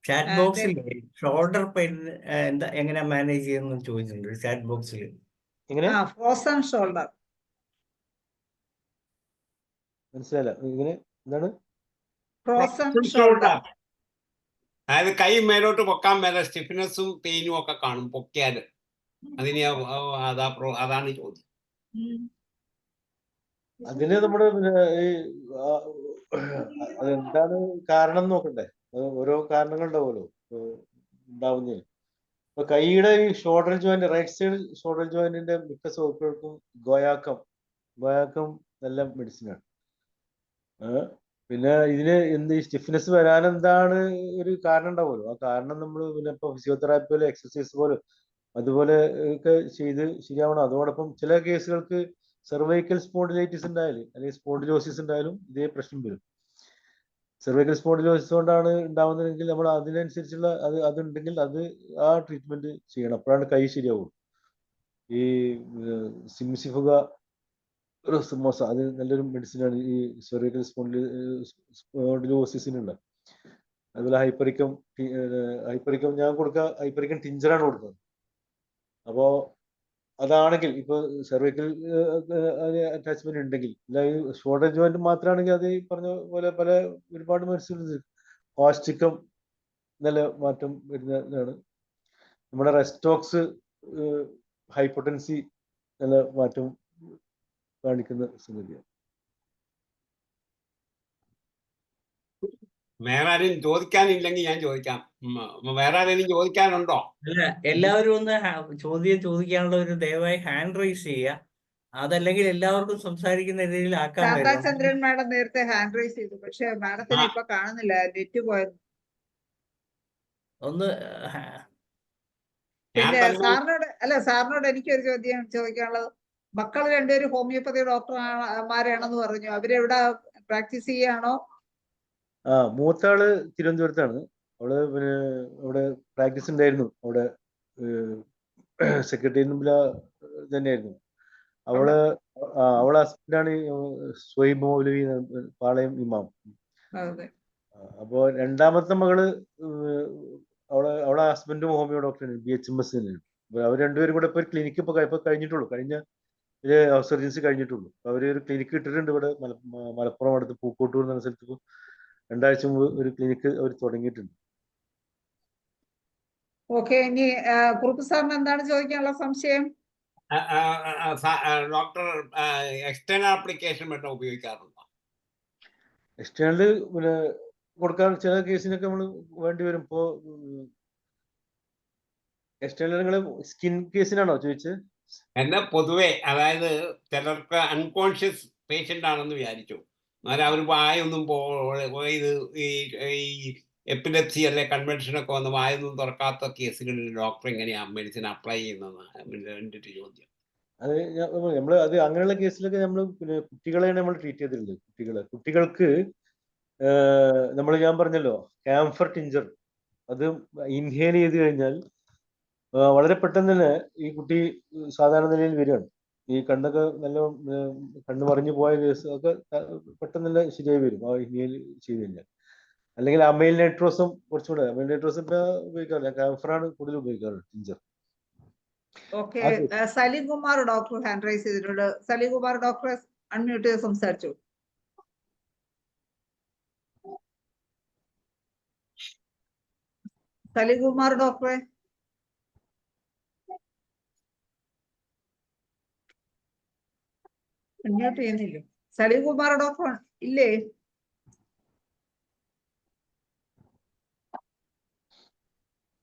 ചാറ്റ് ബോക്സിൽ ഷോൾഡർ പെയിൻ എങ്ങനെ മാനേജ് ചെയ്യുന്നു ചോദിച്ചിട്ടുണ്ട് ചാറ്റ് ബോക്സിൽ. ഫ്രോസൺ ഷോൾഡർ മനസ്സിലായില്ല, ഇങ്ങനെ എന്താണ് ഫ്രോസൺ ഷോൾഡർ? അതായത് കൈ മേലോട്ട് പൊക്കാൻ മേലെ സ്റ്റിഫ്നെസ്സും പെയിനും ഒക്കെ കാണും പൊക്കിയാല്. അതാണ് ചോദ്യം. അതിന് നമ്മുടെ അതെന്താണ് കാരണം നോക്കണ്ടേ? ഓരോ കാരണങ്ങൾ ഉണ്ടാവുമല്ലോ ഉണ്ടാവുന്നതിന്. ഇപ്പൊ കൈയുടെ ഈ shoulder joint, right side shoulder ജോയിന്റിന്റെ മിക്ക സോക്കുകൾക്കും ഗോയാക്കം നല്ല മെഡിസിനാണ്. പിന്നെ ഇതിന് ഈ സ്റ്റിഫ്നെസ് വരാൻ എന്താണ് ഒരു കാരണം ഉണ്ടാവുമല്ലോ. ആ കാരണം നമ്മൾ പിന്നെ ഇപ്പൊ ഫിസിയോതെറാപ്പി പോലെ എക്സസൈസ് പോലെ അതുപോലെ ഒക്കെ ചെയ്ത് ശരിയാവണം. അതോടൊപ്പം ചില കേസുകൾക്ക് സെർവൈക്കൽ സ്പോണ്ടിലൈറ്റിസ് ഉണ്ടായാലും അല്ലെങ്കിൽ സ്പോണ്ടിലോസിസ് ഉണ്ടായാലും ഇതേ പ്രശ്നം വരും. സെർവൈക്കൽ സ്പോണ്ടിലോസിസ് കൊണ്ടാണ് ഉണ്ടാവുന്നതെങ്കിൽ നമ്മൾ അതിനനുസരിച്ചുള്ള അതുണ്ടെങ്കിൽ ആ ട്രീറ്റ്മെന്റ് ചെയ്യണം. അപ്പോഴാണ് കൈ ശരിയാവുള്ളൂ. ഈ സിംസിഫുക റെസുമോസ അത് നല്ലൊരു മെഡിസിനാണ് ഈ സെർവൈക്കൽ സ്പോണ്ടിലോസിസിനുള്ള. അതുപോലെ ഹൈപ്പറിക്കം ഞാൻ കൊടുക്കുക ഹൈപ്പറിക്കം ടിഞ്ചറാണ് കൊടുക്കുന്നത്. അപ്പോ അതാണെങ്കിൽ ഇപ്പൊ സെർവൈക്കൽ അറ്റാച്ച്മെന്റ് ഉണ്ടെങ്കിൽ ഷോൾഡർ ജോയിന്റ് മാത്രമാണെങ്കിൽ അത് ഈ പറഞ്ഞ പോലെ ഒരുപാട് മെഡിസിൻസ് ഓസ്റ്റിക്കം നല്ല മാറ്റം വരുന്നതാണ്. നമ്മുടെ റെസ്റ്റോക്സ് ഹൈപ്പൊട്ടൻസി നല്ല മാറ്റം കാണിക്കുന്ന സംഗതിയാണ്. വേറെ ആരെയും ചോദിക്കാനില്ലെങ്കിൽ ഞാൻ ചോദിക്കാം. വേറെ ആരെങ്കിലും ചോദിക്കാനുണ്ടോ? അല്ല, എല്ലാവരും ഒന്ന് ചോദ്യം ചോദിക്കാനുള്ള ഒരു ദയവായി ഹാൻഡ് റൈസ് ചെയ്യുക. അതല്ലെങ്കിൽ എല്ലാവർക്കും സംസാരിക്കുന്ന രീതിയിൽ ആക്കാൻ ശാന്താചന്ദ്രൻ മാഡം നേരത്തെ ഹാൻഡ് റൈസ് ചെയ്തു, പക്ഷെ മാഡത്തിനെ ഇപ്പൊ കാണുന്നില്ല, നെറ്റ് പോയത്. ഒന്ന് പിന്നെ സാറിനോട് എനിക്കൊരു ചോദ്യം ചോദിക്കാനുള്ളത്, മക്കൾ രണ്ടുപേരും ഹോമിയോപ്പതി ഡോക്ടർമാരാണെന്ന് പറഞ്ഞു. അവരെവിടെ പ്രാക്ടീസ് ചെയ്യാണോ? മൂത്താള് തിരുവനന്തപുരത്താണ്. അവള് പിന്നെ അവിടെ പ്രാക്ടീസ് ഉണ്ടായിരുന്നു. അവിടെ സെക്രട്ടേറിയറ്റ് തന്നെയായിരുന്നു. അവളെ ഹസ്ബൻഡാണ് സ്വൈബ് മൗലവി, പാളയം ഇമാം. അപ്പോ രണ്ടാമത്തെ മകള് അവളെ ഹസ്ബൻഡും ഹോമിയോ ഡോക്ടറാണ്, BHMS തന്നെയാണ്. അവർ രണ്ടുപേരും കൂടെ ഇപ്പൊ ഒരു ക്ലിനിക്ക് ഇപ്പൊ കഴിഞ്ഞിട്ടുള്ളൂ. കഴിഞ്ഞ സർജൻസി കഴിഞ്ഞിട്ടുള്ളൂ. അവര് ഒരു ക്ലിനിക്ക് ഇട്ടിട്ടുണ്ട് ഇവിടെ മലപ്പുറം അടുത്ത് പൂക്കോട്ടൂർ എന്ന സ്ഥലത്ത്. 2 ആഴ്ച മുമ്പ് ഒരു ക്ലിനിക്ക് അവർ തുടങ്ങിയിട്ടുണ്ട്. ഓക്കെ, ഇനി കുറുപ്പ് സാറിന് എന്താണ് ചോദിക്കാനുള്ള സംശയം? ഡോക്ടർ എക്സ്റ്റേണൽ ആപ്ലിക്കേഷൻ മറ്റും ഉപയോഗിക്കാറുണ്ടോ? എക്സ്റ്റേണല് പിന്നെ കൊടുക്കാൻ ചില കേസിനൊക്കെ നമ്മൾ വേണ്ടി വരും. ഇപ്പോ എക്സ്റ്റേണൽ നിങ്ങൾ സ്കിൻ കേസിനാണോ ചോദിച്ചത്? എന്നെ പൊതുവെ, അതായത് ചിലർക്ക് അൺകോൺഷ്യസ് പേഷ്യന്റ് ആണെന്ന് വിചാരിച്ചു, എന്നാൽ അവർ വായൊന്നും ഇത് ഈ എപ്പിലെപ്സി അല്ലെ കൺവെൻഷനൊക്കെ വന്ന് വായൊന്നും തുറക്കാത്ത കേസുകളിൽ ഡോക്ടർ എങ്ങനെയാ മെഡിസിൻ അപ്ലൈ ചെയ്യുന്നതെന്ന് എൻ്റെ ഒരു ചോദ്യം. അത് അങ്ങനെയുള്ള കേസിലൊക്കെ നമ്മൾ പിന്നെ കുട്ടികളെയാണ് നമ്മൾ ട്രീറ്റ് ചെയ്തിട്ടുള്ളത്. കുട്ടികൾക്ക് ഞാൻ പറഞ്ഞല്ലോ ക്യാംഫർ ടിഞ്ചർ, അത് ഇൻഹേൽ ചെയ്ത് കഴിഞ്ഞാൽ വളരെ പെട്ടെന്ന് തന്നെ ഈ കുട്ടി സാധാരണ നിലയിൽ വരികയാണ്. ഈ കണ്ണൊക്കെ കണ്ണ് മറിഞ്ഞു പോയ കേസ് ഒക്കെ പെട്ടെന്ന് തന്നെ ശരിയായി വരും ആ ഇൻഹേൽ ചെയ്ത് കഴിഞ്ഞാൽ. അല്ലെങ്കിൽ അമൈൽ നൈട്രോസും കുറച്ചുകൂടെ, അമൈൽ നൈട്രോസും ഇപ്പൊ ഉപയോഗിക്കാറില്ല, ക്യാംഫറാണ് കൂടുതൽ ഉപയോഗിക്കാറ് tincture. Okay, Saleem Kumar doctor hand raise ചെയ്തിട്ടുണ്ട്. സലീം കുമാർ ഡോക്ടറെ അൺമ്യൂട്ട് ചെയ്ത് സംസാരിച്ചു. സലീം കുമാർ ഡോക്ടറെ അൺമ്യൂട്ട് ചെയ്യുന്നില്ല. സലീം കുമാർ ഡോക്ടർ ഇല്ലേ?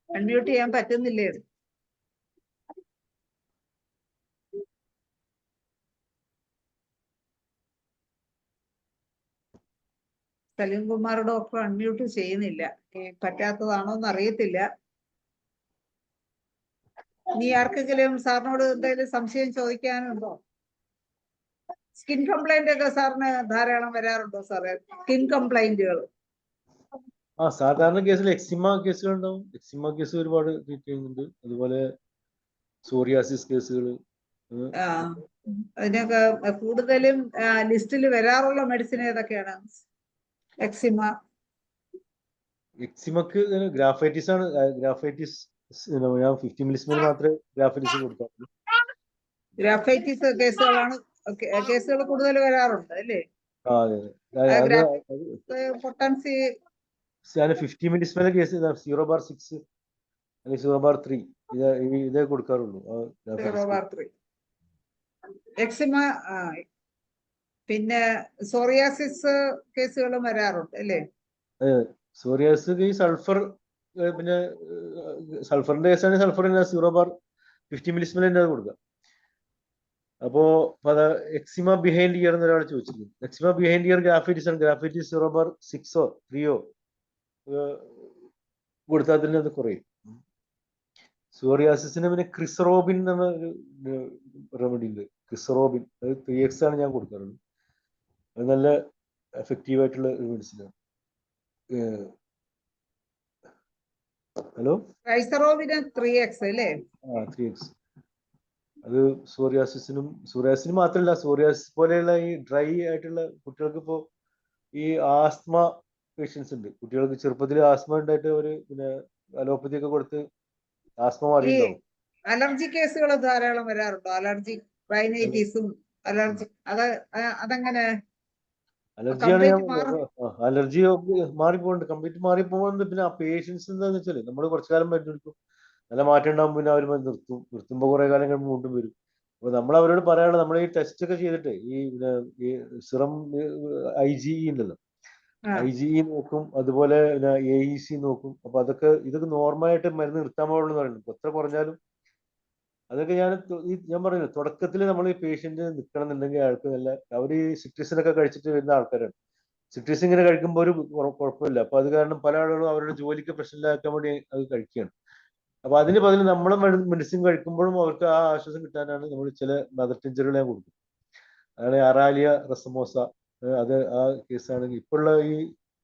അൺമ്യൂട്ട് ചെയ്യാൻ പറ്റുന്നില്ലേ? സലീം കുമാർ ഡോക്ടർ അൺമ്യൂട്ട് ചെയ്യുന്നില്ല. പറ്റാത്തതാണോ എന്ന് അറിയത്തില്ല. ഇനി ആർക്കെങ്കിലും സാറിനോട് എന്തെങ്കിലും സംശയം ചോദിക്കാനുണ്ടോ? സ്കിൻ കംപ്ലൈന്റ് ഒക്കെ സാറിന് ധാരാളം വരാറുണ്ടോ സാറേ? സ്കിൻ കംപ്ലൈന്റുകൾ സാധാരണ കേസിൽ എക്സിമ കേസുകൾ ഉണ്ടാവും. എക്സിമ കേസ് ഒരുപാട് ട്രീറ്റ് ചെയ്യുന്നുണ്ട്. അതുപോലെ സോറിയാസിസ് കേസുകൾ. അതിനൊക്കെ കൂടുതലും ലിസ്റ്റിൽ വരാറുള്ള മെഡിസിൻ ഏതൊക്കെയാണ്? എക്സിമക്ക് ഗ്രാഫൈറ്റിസ് ആണ്. ഗ്രാഫൈറ്റിസ് ഞാൻ 50 മില്ലിസ്മൽ മാത്രമേ ഗ്രാഫൈറ്റിസ് കൊടുക്കാറുള്ളൂ. ഗ്രാഫൈറ്റിസ് കേസുകൾ കൂടുതൽ വരാറുണ്ട് അല്ലേ? പൊട്ടൻസി 50 മില്ലിസ്മൽ കേസ് 0/6 അല്ലെങ്കിൽ 0/3 ഇതേ കൊടുക്കാറുള്ളൂ. എക്സിമ, പിന്നെ സോറിയാസിസ് കേസുകളും വരാറുണ്ട് അല്ലേ? സോറിയാസിസ് ഈ സൾഫർ, പിന്നെ സൾഫറിന്റെ കേസാണ് സൾഫർ 0/50 മില്ലിസ്മൽ തന്നെ അത് കൊടുക്കുക. അപ്പോ എക്സിമ ബിഹൈൻഡ് ഇയർ എന്നൊരാൾ ചോദിച്ചിരുന്നു. എക്സിമ ബിഹൈൻഡ് ഇയർ ഗ്രാഫൈറ്റിസ് ആണ്. ഗ്രാഫൈറ്റിസ് 0/6 3 കൊടുത്താൽ തന്നെ അത് കുറയും. സോറിയാസിസിന് പിന്നെ ക്രിസറോബിൻ എന്ന ഒരു റെമഡി ഉണ്ട്. ക്രിസറോബിൻ, അത് 3x ആണ് ഞാൻ കൊടുക്കാറുള്ളത്. അത് നല്ല എഫക്റ്റീവ് ആയിട്ടുള്ള ഒരു മെഡിസിനാണ്. ഹലോ, റൈസറോവിന് 3x അല്ലേ? 3x. അത് സോറിയാസിന് മാത്രമല്ല, സോറിയാസിസ് പോലെയുള്ള ഈ ഡ്രൈ ആയിട്ടുള്ള കുട്ടികൾക്ക് ഇപ്പോൾ ഈ ആസ്മ പേഷ്യൻസ് ഉണ്ട്. കുട്ടികൾക്ക് ചെറുപ്പത്തിൽ ആസ്മ ഉണ്ടായിട്ട് ഒരു പിന്നെ അലോപ്പതി ഒക്കെ കൊടുത്ത് ആസ്മ ഈ മാറിയിട്ടുണ്ടാവും. അലർജി കേസുകൾ ധാരാളം വരാറുണ്ടോ? അലർജി റൈനൈറ്റീസും അലർജി അതെങ്ങനെ അലർജിയാണ് ഞാൻ കംപ്ലീറ്റ് മാറും? അലർജി മാറിപ്പോകുന്നുണ്ട്, കംപ്ലീറ്റ് മാറിപ്പോകുന്നുണ്ട്. പിന്നെ ആ പേഷ്യൻസ് എന്താന്ന് വെച്ചാൽ നമ്മൾ കുറച്ചു കാലം മരുന്ന് എടുക്കും, നല്ല മാറ്റം ഉണ്ടാകുമ്പോൾ പിന്നെ അവർ നിർത്തുമ്പോൾ കുറെ കാലം കഴിയുമ്പോൾ വീണ്ടും വരും. അപ്പൊ നമ്മൾ അവരോട് പറയാനുള്ളത്, നമ്മൾ ഈ ടെസ്റ്റ് ഒക്കെ ചെയ്തിട്ട് ഈ സിറം IgE ഉണ്ടല്ലോ, IgE നോക്കും, അതുപോലെ AEC നോക്കും. അപ്പൊ ഇതൊക്കെ നോർമലായിട്ട് മരുന്ന് നിർത്താൻ പാടുള്ളൂ പറയുന്നത്. എത്ര കുറഞ്ഞാലും അതൊക്കെ ഞാൻ പറയുന്നത്, തുടക്കത്തിൽ നമ്മൾ ഈ പേഷ്യന്റ് നിൽക്കണം എന്നുണ്ടെങ്കിൽ അയാൾക്ക് നല്ല, അവർ ഈ സിട്രിസിനൊക്കെ കഴിച്ചിട്ട് വരുന്ന ആൾക്കാരാണ്. സിട്രിസ് ഇങ്ങനെ കഴിക്കുമ്പോൾ ഒരു കുഴപ്പമില്ല. അപ്പൊ അത് കാരണം പല ആളുകളും അവരുടെ ജോലിക്ക് പ്രശ്നമില്ലാക്കാൻ വേണ്ടി അത് കഴിക്കുകയാണ്. അപ്പൊ അതിന് പകരം നമ്മൾ മെഡിസിൻ കഴിക്കുമ്പോഴും അവർക്ക് ആ ആശ്വാസം കിട്ടാനാണ് നമ്മൾ ചില മദർ ടിഞ്ചറുകൾ ഞാൻ കൊടുക്കും. അതാണ് അറാലിയ റസമോസ. അത് ആ കേസാണെങ്കിൽ ഇപ്പോഴുള്ള ഈ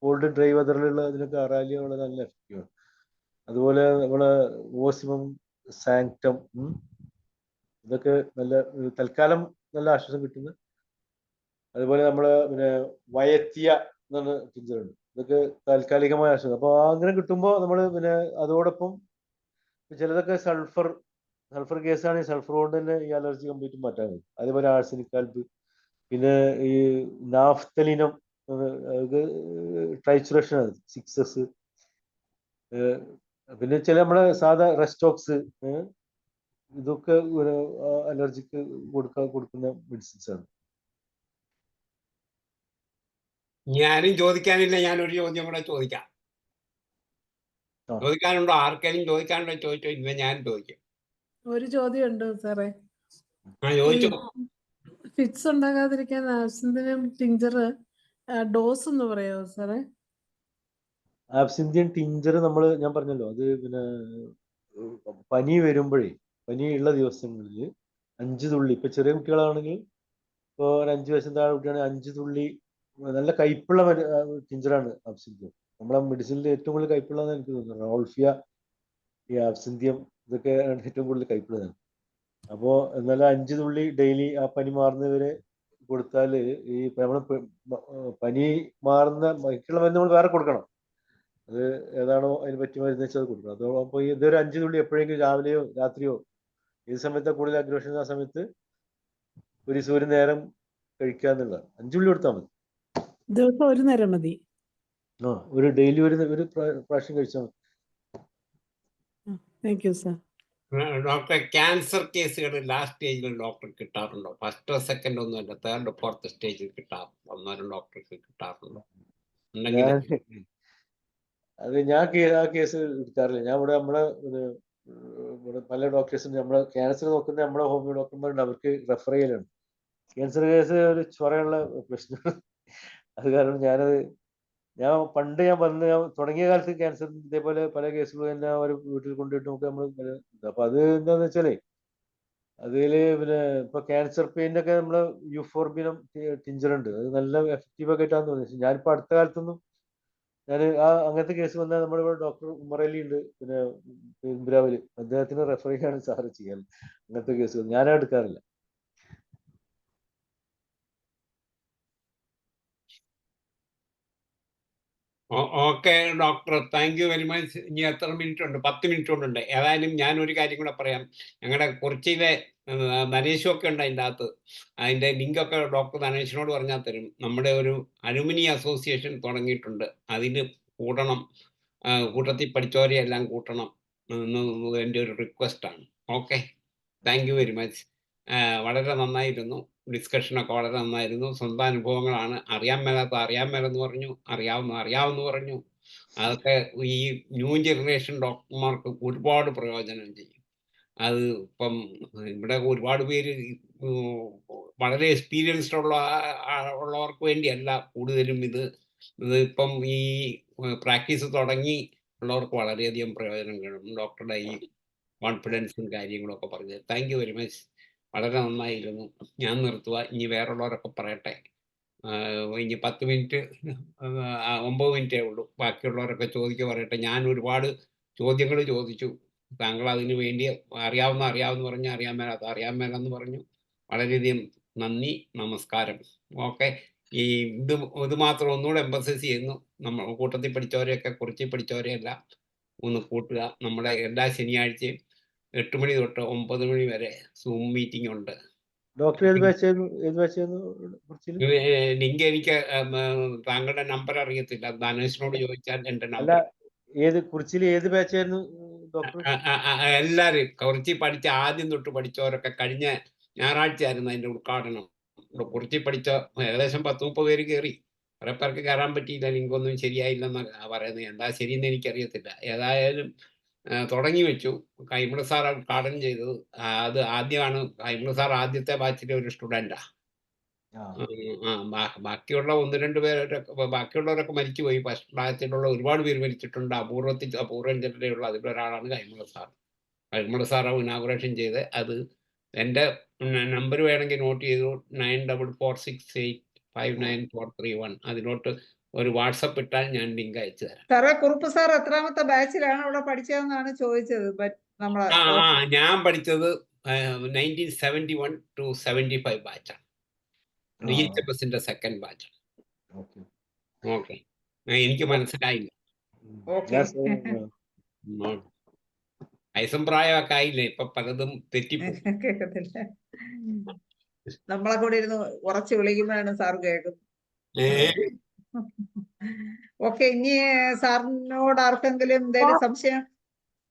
കോൾഡ് ഡ്രൈ വെതറിലുള്ള ഇതിനൊക്കെ അറാലിയ വളരെ നല്ല എഫക്റ്റീവാണ്. അതുപോലെ നമ്മളെ ഓസിമം സാങ്ക്ടം, ഇതൊക്കെ നല്ല തൽക്കാലം നല്ല ആശ്വാസം കിട്ടുന്ന. അതുപോലെ നമ്മള് പിന്നെ വയറ്റിയ എന്ന് പറഞ്ഞ ടിഞ്ചറുണ്ട്. ഇതൊക്കെ താൽക്കാലികമായ ആശ്വാസം. അപ്പൊ അങ്ങനെ കിട്ടുമ്പോൾ നമ്മൾ പിന്നെ അതോടൊപ്പം ചിലതൊക്കെ സൾഫർ കേസാണെങ്കിൽ സൾഫർ കൊണ്ട് തന്നെ ഈ അലർജി കംപ്ലീറ്റ് മാറ്റാൻ കഴിയും. അതേപോലെ ആഴ്സനിക് ആൽബ്, പിന്നെ ഈ നാഫ്തലിനം, അത് ട്രൈച്ചുറേഷൻ ആണ്, 6S. പിന്നെ ചില നമ്മളെ സാധാ റെസ്റ്റോക്സ്, ഇതൊക്കെ ഒരു അലർജിക്ക് കൊടുക്കുന്ന മെഡിസിൻസ് ആണ്. ഞാനും ചോദിക്കാനില്ല, ഞാനൊരു ചോദ്യം കൂടെ ചോദിക്കാം. ചോദിക്കാനുണ്ടോ? ആർക്കെങ്കിലും ചോദിക്കാനുണ്ടോ? ചോദിച്ചോ, ഇല്ല ഞാൻ ചോദിക്കും. ഒരു ചോദ്യം ഉണ്ട് സാറേ. ചോദിച്ചോ. ഫിറ്റ്സ് ഉണ്ടാകാതിരിക്കാൻ ആബ്സിന്തിയം ടിഞ്ചർ ഡോസ് എന്ന് പറയാമോ സാറേ? ആബ്സിന്തിയൻ ടിഞ്ചർ ഞാൻ പറഞ്ഞല്ലോ, അത് പിന്നെ പനി പനിയുള്ള ദിവസങ്ങളിൽ 5 തുള്ളി, ഇപ്പൊ ചെറിയ കുട്ടികളാണെങ്കിൽ, ഇപ്പോൾ ഒരു 5 വയസ്സിന് താഴെ കുട്ടിയാണെങ്കിൽ 5 തുള്ളി നല്ല കയ്പുള്ള ടിഞ്ചറാണ് ആബ്സിന്തിയം. നമ്മളെ മെഡിസിനിൽ ഏറ്റവും കൂടുതൽ കയ്പുള്ളതെന്ന് എനിക്ക് തോന്നുന്നു. റോൾഫിയ, ഈ ആബ്സിന്തിയം, ഇതൊക്കെ ഏറ്റവും കൂടുതൽ കയ്പുള്ളതാണ്. അപ്പോൾ എന്നാലും 5 തുള്ളി ഡെയിലി ആ പനി മാറുന്നവരെ കൊടുത്താൽ ഈ നമ്മൾ പനി മാറുന്ന മറ്റുള്ള മരുന്ന് നമ്മൾ വേറെ കൊടുക്കണം. അത് ഏതാണോ അതിന് പറ്റിയ മരുന്ന് വെച്ചാൽ അത് കൊടുക്കണം. അപ്പോൾ ഇതൊരു 5 തുള്ളി എപ്പോഴെങ്കിലും രാവിലെയോ രാത്രിയോ ഏത് സമയത്താണ് കൂടുതൽ അഗ്രോഷൻ, ആ സമയത്ത് ഒരു നേരം കഴിക്കുക എന്നുള്ളതാണ്. 5 തുള്ളി കൊടുത്താൽ മതി. ദിവസം ഒരു നേരം മതി? ഒരു ഡെയിലി ഒരു പ്രാവശ്യം കഴിച്ചാൽ മതി. Thank you sir. ഡോക്ടറെ, ക്യാൻസർ കേസുകൾ ലാസ്റ്റ് സ്റ്റേജിൽ ഡോക്ടർ കിട്ടാറുണ്ടോ? ഫസ്റ്റ് സെക്കൻഡ് ഒന്നുമല്ല, 3rd 4th സ്റ്റേജിൽ കിട്ടാറുണ്ടോ? ഒന്നോരം ഡോക്ടർക്ക് കിട്ടാറുണ്ടോ? അത് ഞാൻ ആ കേസ് എടുക്കാറില്ല. ഞാൻ ഇവിടെ പല ഡോക്ടേഴ്സും നമ്മളെ ക്യാൻസർ നോക്കുന്ന നമ്മളെ ഹോമിയോ ഡോക്ടർമാരുണ്ട്, അവർക്ക് റെഫർ ചെയ്യലാണ്. ക്യാൻസർ കേസ് ഒരു ചൊറയുള്ള പ്രശ്നമാണ്. അത് കാരണം ഞാൻ തുടങ്ങിയ കാലത്ത് ക്യാൻസർ ഇതേപോലെ പല കേസുകളും തന്നെ അവർ വീട്ടിൽ കൊണ്ടുപോയിട്ട് നമ്മൾ അപ്പൊ അത് എന്താന്ന് വെച്ചാലേ, അതില് പിന്നെ ഇപ്പൊ ക്യാൻസർ പെയിന്റൊക്കെ നമ്മള് യൂഫോർബിനം ടിഞ്ചർ ഉണ്ട്. അത് നല്ല എഫക്റ്റീവ് ഒക്കെ ആയിട്ടാന്ന് തോന്നുന്നത്. ഞാനിപ്പോ അടുത്ത കാലത്തൊന്നും അങ്ങനത്തെ കേസ് വന്നാൽ നമ്മളിവിടെ ഡോക്ടർ ഉമ്മറലി ഉണ്ട്, പിന്നെ പെരുമ്പിലാവില്, അദ്ദേഹത്തിന് റെഫർ ചെയ്യാണ് സാറ് ചെയ്യാൻ. അങ്ങനത്തെ കേസുകൾ ഞാനും എടുക്കാറില്ല. Okay doctor, thank you very much. ഇനി എത്ര മിനിറ്റ് ഉണ്ട്? 10 മിനിറ്റ് കൊണ്ടുണ്ട്. ഏതായാലും ഞാൻ ഒരു കാര്യം കൂടെ പറയാം. ഞങ്ങളുടെ കൊച്ചിയിലെ നരേശൊക്കെ ഉണ്ട് അതിൻ്റെ അകത്ത്. അതിൻ്റെ ലിങ്കൊക്കെ ഡോക്ടർ നരേഷിനോട് പറഞ്ഞാൽ തരും. നമ്മുടെ ഒരു അലുമിനി അസോസിയേഷൻ തുടങ്ങിയിട്ടുണ്ട്, അതിന് കൂടണം. കൂട്ടത്തിൽ പഠിച്ചവരെയെല്ലാം കൂട്ടണം എന്ന് എൻ്റെ ഒരു റിക്വസ്റ്റാണ്. Okay, thank you very much. വളരെ നന്നായിരുന്നു, ഡിസ്കഷനൊക്കെ വളരെ നന്നായിരുന്നു. സ്വന്തം അനുഭവങ്ങളാണ്. അറിയാൻ മേലെന്ന് പറഞ്ഞു, അറിയാവുന്ന പറഞ്ഞു. അതൊക്കെ ഈ ന്യൂ ജനറേഷൻ ഡോക്ടർമാർക്ക് ഒരുപാട് പ്രയോജനം ചെയ്യും. അത് ഇപ്പം ഇവിടെ ഒരുപാട് പേര് വളരെ എക്സ്പീരിയൻസ്ഡ് ഉള്ളവർക്ക് വേണ്ടിയല്ല കൂടുതലും ഇത് ഇപ്പം ഈ പ്രാക്ടീസ് തുടങ്ങി ഉള്ളവർക്ക് വളരെയധികം പ്രയോജനം കാണും. ഡോക്ടറുടെ ഈ കോൺഫിഡൻസും കാര്യങ്ങളൊക്കെ പറഞ്ഞത്. Thank you very much. വളരെ നന്നായിരുന്നു. ഞാൻ നിർത്തുക. ഇനി വേറുള്ളവരൊക്കെ പറയട്ടെ. ഇനി 10 മിനിറ്റ് 9 മിനിറ്റേ ഉള്ളൂ. ബാക്കിയുള്ളവരൊക്കെ ചോദിക്കുക പറയട്ടെ. ഞാൻ ഒരുപാട് ചോദ്യങ്ങൾ ചോദിച്ചു. താങ്കൾ അതിന് വേണ്ടി അറിയാവുന്ന പറഞ്ഞു, അറിയാൻ മേലെന്ന് പറഞ്ഞു. വളരെയധികം നന്ദി, നമസ്കാരം. ഓക്കെ. ഇത് മാത്രം ഒന്നുകൂടെ എംഫസൈസ് ചെയ്യുന്നു. നമ്മൾ കൂട്ടത്തിൽ പഠിച്ചവരെയൊക്കെ കുറിച്ച് പഠിച്ചവരെയല്ല ഒന്ന് കൂട്ടുക. നമ്മുടെ എല്ലാ ശനിയാഴ്ചയും 8 മണി തൊട്ട് 9 മണി വരെ സൂം മീറ്റിംഗ് ഉണ്ട്. ഡോക്ടർ ഏത് ബാച്ചായിരുന്നു ലിങ്ക് എനിക്ക് താങ്കളുടെ നമ്പർ അറിയത്തില്ല. ധനേഷിനോട് ചോദിച്ചാൽ എന്റെ അല്ല, നമ്പർ. കുറിച്ചിൽ ഏത് ബാച്ചായിരുന്നു ഡോക്ടർ? എല്ലാരും കുറിച്ചി പഠിച്ച ആദ്യം തൊട്ട് പഠിച്ചവരൊക്കെ കഴിഞ്ഞ ഞായറാഴ്ച ആയിരുന്നു അതിന്റെ ഉദ്ഘാടനം. കുറിച്ചി പഠിച്ച ഏകദേശം 10-30 പേര് കയറി. കുറെ പേർക്ക് കയറാൻ പറ്റിയില്ല. ലിങ്ക് ഒന്നും ശരിയായില്ലെന്നാണ് പറയുന്നത്. എന്താ ശരിയെന്ന് എനിക്കറിയത്തില്ല. ഏതായാലും തുടങ്ങി വെച്ചു. കൈമള സാർ ഉദ്ഘാടനം ചെയ്തത്. അത് ആദ്യമാണ്. കൈമള സാർ ആദ്യത്തെ ബാച്ചിലെ ഒരു സ്റ്റുഡൻ്റാ. ബാക്കിയുള്ള 1-2 പേരൊക്കെ ബാക്കിയുള്ളവരൊക്കെ മരിച്ചുപോയി. ഫസ്റ്റ് ബാച്ചിലുള്ള ഒരുപാട് പേര് മരിച്ചിട്ടുണ്ട്. അപൂർവം ചിലരെയുള്ള അതിലൊരാളാണ് Kaimal sir. Kaimal sir inauguration ചെയ്ത് അത് എൻ്റെ നമ്പർ വേണമെങ്കിൽ നോട്ട് ചെയ്തു. 9446859431. അതിലോട്ട് ഒരു വാട്സപ്പ് ഇട്ടാൽ ഞാൻ ലിങ്ക് അയച്ചു തരാം. സാറേ, കുറുപ്പ് സാർ എത്രാമത്തെ ബാച്ചിലാണ് അവിടെ പഠിച്ചതെന്നാണ് ചോദിച്ചത്. ഞാൻ പഠിച്ചത് 1971 to 75 ബാച്ചാണ്. DHFSന്റെ സെക്കൻഡ് ബാച്ച്. ഓക്കെ. എനിക്ക് മനസ്സിലായില്ല. വയസ്സും പ്രായമൊക്കെ ആയില്ലേ, ഇപ്പൊ പലതും തെറ്റിപ്പോ. നമ്മളെ കൂടെ ഇരുന്ന് ഉറച്ചു വിളിക്കുമ്പോഴാണ് സാർ കേൾക്കുന്നത്. ഓക്കെ, ഇനി സാറിനോട് ആർക്കെങ്കിലും എന്തെങ്കിലും സംശയം?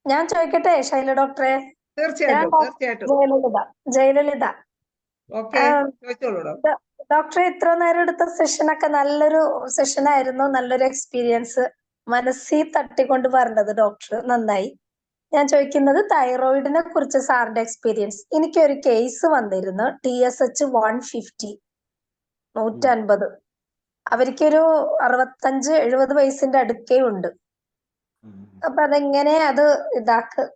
ഞാൻ ചോദിക്കട്ടെ ശൈല ഡോക്ടറെ? തീർച്ചയായിട്ടും. ജയലളിത. ഓക്കെ, ചോദിച്ചോളൂ ഡോക്ടറെ. ഇത്ര നേരം എടുത്ത സെഷനൊക്കെ നല്ലൊരു സെഷനായിരുന്നു. നല്ലൊരു എക്സ്പീരിയൻസ് മനസ്സിൽ തട്ടിക്കൊണ്ട് പറഞ്ഞത് ഡോക്ടർ നന്നായി. ഞാൻ ചോദിക്കുന്നത് തൈറോയിഡിനെ കുറിച്ച് സാറിന്റെ എക്സ്പീരിയൻസ്. എനിക്കൊരു കേസ് വന്നിരുന്നു. TSH 150 150. അവർക്കൊരു 65-70 വയസ്സിന്റെ അടുക്കേ ഉണ്ട്. അപ്പൊ അതെങ്ങനെ അത്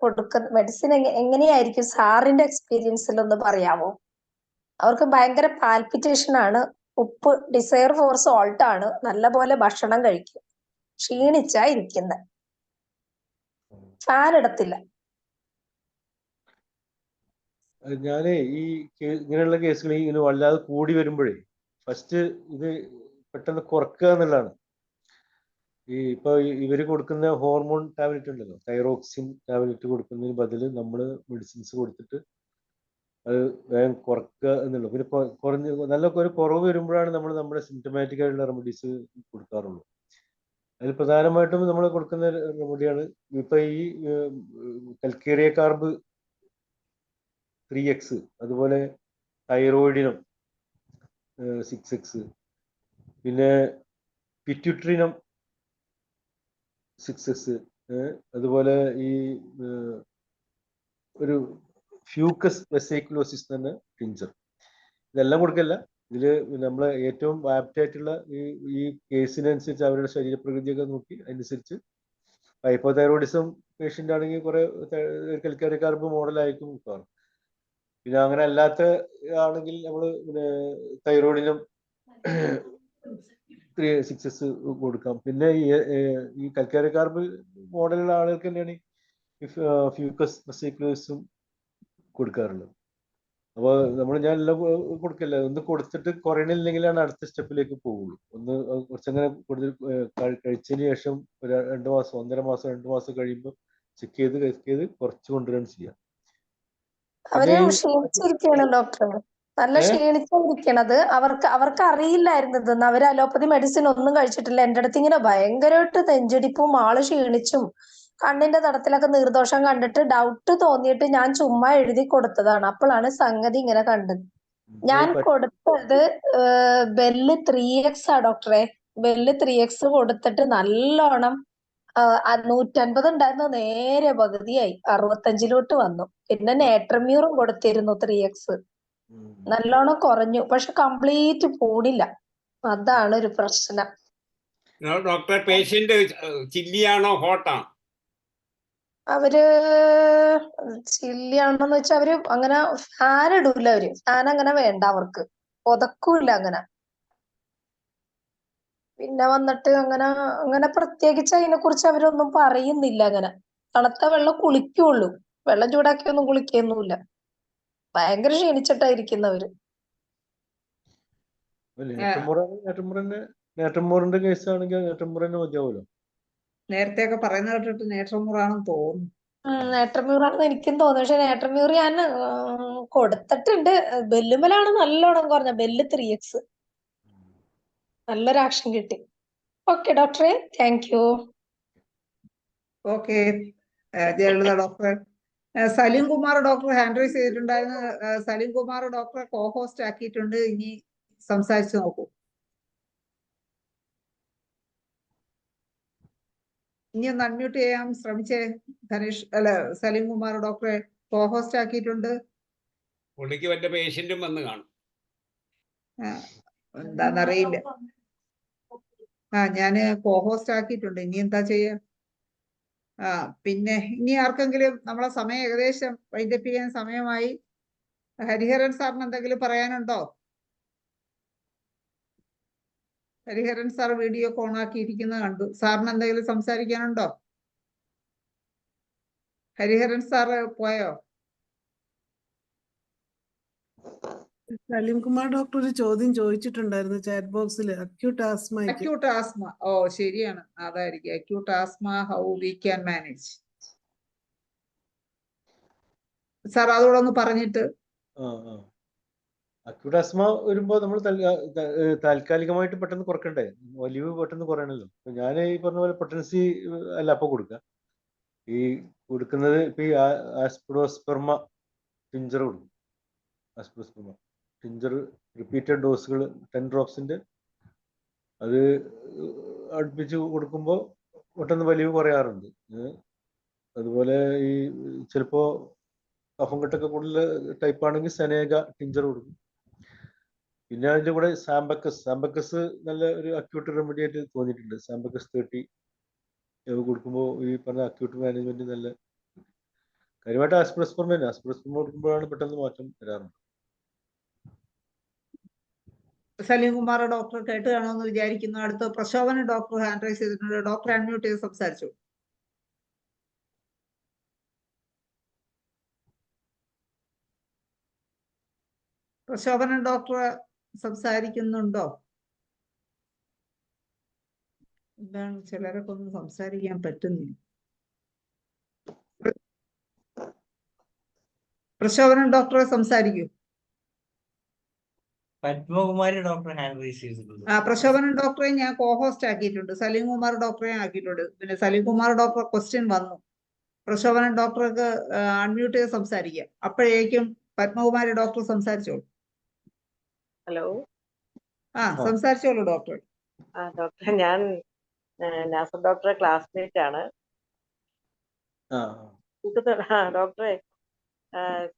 കൊടുക്കുന്ന മെഡിസിൻ എങ്ങനെയായിരിക്കും സാറിന്റെ എക്സ്പീരിയൻസിൽ ഒന്ന് പറയാമോ? അവർക്ക് ഭയങ്കര പാൽപിറ്റേഷൻ ആണ്. ഉപ്പ് ഡിസയർ ഫോർ സോൾട്ട് ആണ്. നല്ലപോലെ ഭക്ഷണം കഴിക്കും. ക്ഷീണിച്ചാ ഇരിക്കുന്നത്. ഫാൻ ഇടത്തില്ല. ഞാനേ ഇങ്ങനെയുള്ള കേസുകൾ ഇങ്ങനെ വല്ലാതെ കൂടി വരുമ്പോഴേ ഫസ്റ്റ് ഇത് പെട്ടെന്ന് കുറക്കുക എന്നുള്ളതാണ്. ഇപ്പൊ ഇവര് കൊടുക്കുന്ന ഹോർമോൺ ടാബ്ലറ്റ് ഉണ്ടല്ലോ, തൈറോക്സിൻ ടാബ്ലറ്റ് കൊടുക്കുന്നതിന് ബദല് നമ്മള് മെഡിസിൻസ് കൊടുത്തിട്ട് അത് വേഗം കുറക്കുക എന്നുള്ളൂ. പിന്നെ നല്ല ഒരു കുറവ് വരുമ്പോഴാണ് നമ്മൾ നമ്മുടെ സിംറ്റമാറ്റിക് ആയിട്ടുള്ള റെമഡീസ് കൊടുക്കാറുള്ളൂ. അതിൽ പ്രധാനമായിട്ടും നമ്മൾ കൊടുക്കുന്ന റെമഡിയാണ് ഇപ്പൊ ഈ കൽക്കേറിയ കാർബ് 3x, അതുപോലെ തൈറോയിഡിനം 6x, പിന്നെ പിറ്റ്യൂട്ടറിനം 6x, അതുപോലെ ഈ ഒരു ഫ്യൂക്കസ് വെസൈക്കുലോസിസ് തന്നെ ടിഞ്ചർ. ഇതെല്ലാം കൊടുക്കല്ല. ഇതില് നമ്മളെ ഏറ്റവും ആപ്റ്റ് ആയിട്ടുള്ള ഈ കേസിനനുസരിച്ച് അവരുടെ ശരീരപ്രകൃതിയൊക്കെ നോക്കി അനുസരിച്ച് ഹൈപ്പോതൈറോയിഡിസം പേഷ്യന്റ് ആണെങ്കിൽ കുറെ കൽക്കാരി കാർബ് മോഡലായിരിക്കും മിക്കവാറും. പിന്നെ അങ്ങനെ അല്ലാത്ത ആണെങ്കിൽ നമ്മള് തൈറോയിഡിനും 6x കൊടുക്കാം. പിന്നെ ഈ കൽക്കാരി കാർബ് മോഡലുള്ള ആളുകൾക്ക് തന്നെയാണ് ഈ ഫ്യൂക്കസ് വെസൈക്കുലോസിസും കൊടുക്കാറുള്ളത്. അപ്പോൾ ഞാൻ എല്ലാം കൊടുക്കില്ല. ഒന്ന് കൊടുത്തിട്ട് കുറയണില്ലെങ്കിലാണ് അടുത്ത സ്റ്റെപ്പിലേക്ക് പോകുള്ളൂ. ഒന്ന് കുറച്ചങ്ങനെ കൂടുതൽ കഴിച്ചതിന് ശേഷം 2 മാസം 1.5 മാസം 2 മാസം കഴിയുമ്പോൾ ചെക്ക് ചെയ്ത് കുറച്ച് കൊണ്ടുവരാൻ ചെയ്യാം. അവര് ക്ഷീണിച്ചിരിക്കുകയാണ് ഡോക്ടർ. നല്ല ക്ഷീണിച്ചിരിക്കണത്. അവർക്ക് അറിയില്ലായിരുന്നു ഇതെന്ന്. അവര് അലോപ്പതി മെഡിസിൻ ഒന്നും കഴിച്ചിട്ടില്ല. എന്റെ അടുത്ത് ഇങ്ങനെ ഭയങ്കരമായിട്ട് നെഞ്ചിടിപ്പും ആള് ക്ഷീണിച്ചും കണ്ണിന്റെ തടത്തിലൊക്കെ നീർദോഷം കണ്ടിട്ട് ഡൗട്ട് തോന്നിയിട്ട് ഞാൻ ചുമ്മാ എഴുതി കൊടുത്തതാണ്. അപ്പോഴാണ് സംഗതി ഇങ്ങനെ കണ്ടത്. ഞാൻ കൊടുത്തത് ബെല്ല് 3x ആ ഡോക്ടറെ. ബെല്ല് 3x കൊടുത്തിട്ട് നല്ലോണം 150 ഉണ്ടായിരുന്നു, നേരെ പകുതിയായി 65 വന്നു. പിന്നെ നേട്രമ്യൂറും കൊടുത്തിരുന്നു 3x. നല്ലോണം കുറഞ്ഞു. പക്ഷെ കംപ്ലീറ്റ് പോണില്ല. അതാണ് ഒരു പ്രശ്നം. ഡോക്ടർ പേഷ്യന്റ് ചില്ലിയാണോ ഹോട്ടാണോ? അവര് ചില്ലിയാണെന്ന് വെച്ചാൽ അവര് അങ്ങനെ ഫാൻ ഇടൂല, അവര് ഫാൻ അങ്ങനെ വേണ്ട, അവർക്ക് പുതക്കൂല അങ്ങനെ. പിന്നെ വന്നിട്ട് അങ്ങനെ അങ്ങനെ പ്രത്യേകിച്ച് അതിനെ കുറിച്ച് അവരൊന്നും പറയുന്നില്ല. അങ്ങനെ തണുത്ത വെള്ളം കുളിക്കുള്ളൂ, വെള്ളം ചൂടാക്കിയൊന്നും കുളിക്കൊന്നുമില്ല. ഭയങ്കര ക്ഷീണിച്ചിട്ടായിരിക്കുന്നവര്. നേട്ടമുറിന്റെ കേസ് ആണെങ്കിൽ നേട്ടമുറന്നെ മതിയാവുമല്ലോ. നേരത്തെ ഒക്കെ പറയുന്ന കേട്ടിട്ട് നേട്ടമുറാണെന്ന് തോന്നുന്നു. നേട്ടർമ്യൂറാണെന്ന് എനിക്കും തോന്നുന്നു. പക്ഷെ നേട്ടർമ്യൂർ ഞാൻ കൊടുത്തിട്ടുണ്ട്. ബെല്ലുമലാണ് നല്ലോണം കുറഞ്ഞ, ബെല്ല് 3x നല്ലൊരു ആക്ഷൻ കിട്ടി. ഓക്കെ ഡോക്ടറെ, thank you. Okay Jayalalitha doctor. Saleem Kumar doctor hand raise ചെയ്തിട്ടുണ്ടായിരുന്നു. സലീം കുമാർ ഡോക്ടറെ കോ ഹോസ്റ്റ് ആക്കിയിട്ടുണ്ട്. ഇനി സംസാരിച്ചു നോക്കൂ. ഇനി ഒന്ന് അൺമ്യൂട്ട് ചെയ്യാൻ ശ്രമിച്ചേ ധനേഷ്, അല്ല സലീം കുമാർ ഡോക്ടറെ കോ ഹോസ്റ്റ് ആക്കിയിട്ടുണ്ട്. പുള്ളിക്ക് മറ്റേ പേഷ്യന്റും വന്ന് കാണും. എന്താന്നറിയില്ല. ഞാന് കോ ഹോസ്റ്റ് ആക്കിയിട്ടുണ്ട്. ഇനി എന്താ ചെയ്യാ? പിന്നെ ഇനി ആർക്കെങ്കിലും, നമ്മളെ സമയം ഏകദേശം വൈൻഡപ്പ് ചെയ്യാൻ സമയമായി. ഹരിഹരൻ സാറിന് എന്തെങ്കിലും പറയാനുണ്ടോ? ഹരിഹരൻ സാർ വീഡിയോ ഓൺ ആക്കിയിരിക്കുന്നത് കണ്ടു. സാറിന് എന്തെങ്കിലും സംസാരിക്കാനുണ്ടോ? ഹരിഹരൻ സാറ് പോയോ? സലീം കുമാർ ഡോക്ടർ ഒരു ചോദ്യം ചോദിച്ചിട്ടുണ്ടായിരുന്നു ചാറ്റ് ബോക്സിൽ, അക്യൂട്ട് ആസ്മയ്ക്ക്. അക്യൂട്ട് ആസ്മ, ഓ ശരിയാണ്, അതായിരിക്കും acute asthma, how we can manage. Sir അതോടെ ഒന്ന് പറഞ്ഞിട്ട്. അക്യൂട്ട് ആസ്മ വരുമ്പോ നമ്മൾ താൽക്കാലികമായിട്ട് പെട്ടെന്ന് കുറക്കണ്ടേ, വലിവ് പെട്ടെന്ന് കുറയണല്ലോ. ഞാൻ ഈ പറഞ്ഞ പോലെ പൊട്ടൻസി അല്ല അപ്പൊ കൊടുക്കുക. ഈ കൊടുക്കുന്നത് ഇപ്പൊ ഈ ആസ്പിഡോസ്പെർമ ടിഞ്ചർ കൊടുക്കും. ആസ്പിഡോസ്പെർമ ടിഞ്ചർ റിപ്പീറ്റഡ് ഡോസുകൾ 10 ഡ്രോപ്സിന്റെ അത് അടുപ്പിച്ച് കൊടുക്കുമ്പോൾ പെട്ടെന്ന് വലിവ് കുറയാറുണ്ട്. അതുപോലെ ഈ ചിലപ്പോ കഫം കെട്ടൊക്കെ കൂടുതൽ ടൈപ്പ് ആണെങ്കിൽ സെനേഗ ടിഞ്ചർ കൊടുക്കും. പിന്നെ അതിന്റെ കൂടെ സാമ്പക്കസ് നല്ല ഒരു അക്യൂട്ട് റെമഡി ആയിട്ട് തോന്നിയിട്ടുണ്ട്. സാമ്പക്കസ് 30 കൊടുക്കുമ്പോൾ ഈ പറഞ്ഞ അക്യൂട്ട് മാനേജ്മെന്റ് നല്ല കാര്യമായിട്ട് ആസ്പിഡോസ്പെർമ കൊടുക്കുമ്പോഴാണ് പെട്ടെന്ന് മാറ്റം വരാറുണ്ട്. സലീം കുമാർ ഡോക്ടർ കേട്ട് കാണുമെന്ന് വിചാരിക്കുന്നു. അടുത്ത പ്രശോഭന ഡോക്ടർ ഹാൻഡ് റൈസ് ചെയ്തിട്ടുണ്ട്. ഡോക്ടർ അൺമ്യൂട്ട് ചെയ്ത് സംസാരിച്ചു. പ്രശോഭന ഡോക്ടർ സംസാരിക്കുന്നുണ്ടോ? എന്താണ് ചിലരൊക്കെ ഒന്നും സംസാരിക്കാൻ പറ്റുന്നില്ല. പ്രശോഭന ഡോക്ടറെ സംസാരിക്കൂ. പത്മകുമാരി ഡോക്ടർ ഹാൻഡ് റൈസ് ചെയ്തിട്ടുണ്ട്. പ്രശോഭന ഡോക്ടറെ ഞാൻ കോ ഹോസ്റ്റ് ആക്കിയിട്ടുണ്ട്. സലീം കുമാർ ഡോക്ടറെ ആക്കിയിട്ടുണ്ട്. പിന്നെ സലീം കുമാർ ഡോക്ടർ ക്വസ്റ്റ്യൻ വന്നു. പ്രശോഭന ഡോക്ടർക്ക് അൺമ്യൂട്ട് ചെയ്ത് സംസാരിക്കാം. അപ്പോഴേക്കും പത്മകുമാരി ഡോക്ടർ സംസാരിച്ചോളൂ. ഹലോ. സംസാരിച്ചോളൂ ഡോക്ടർ. ഡോക്ടർ, ഞാൻ നാസർ ഡോക്ടറെ ക്ലാസ്മേറ്റ് ആണ്. ഡോക്ടറെ,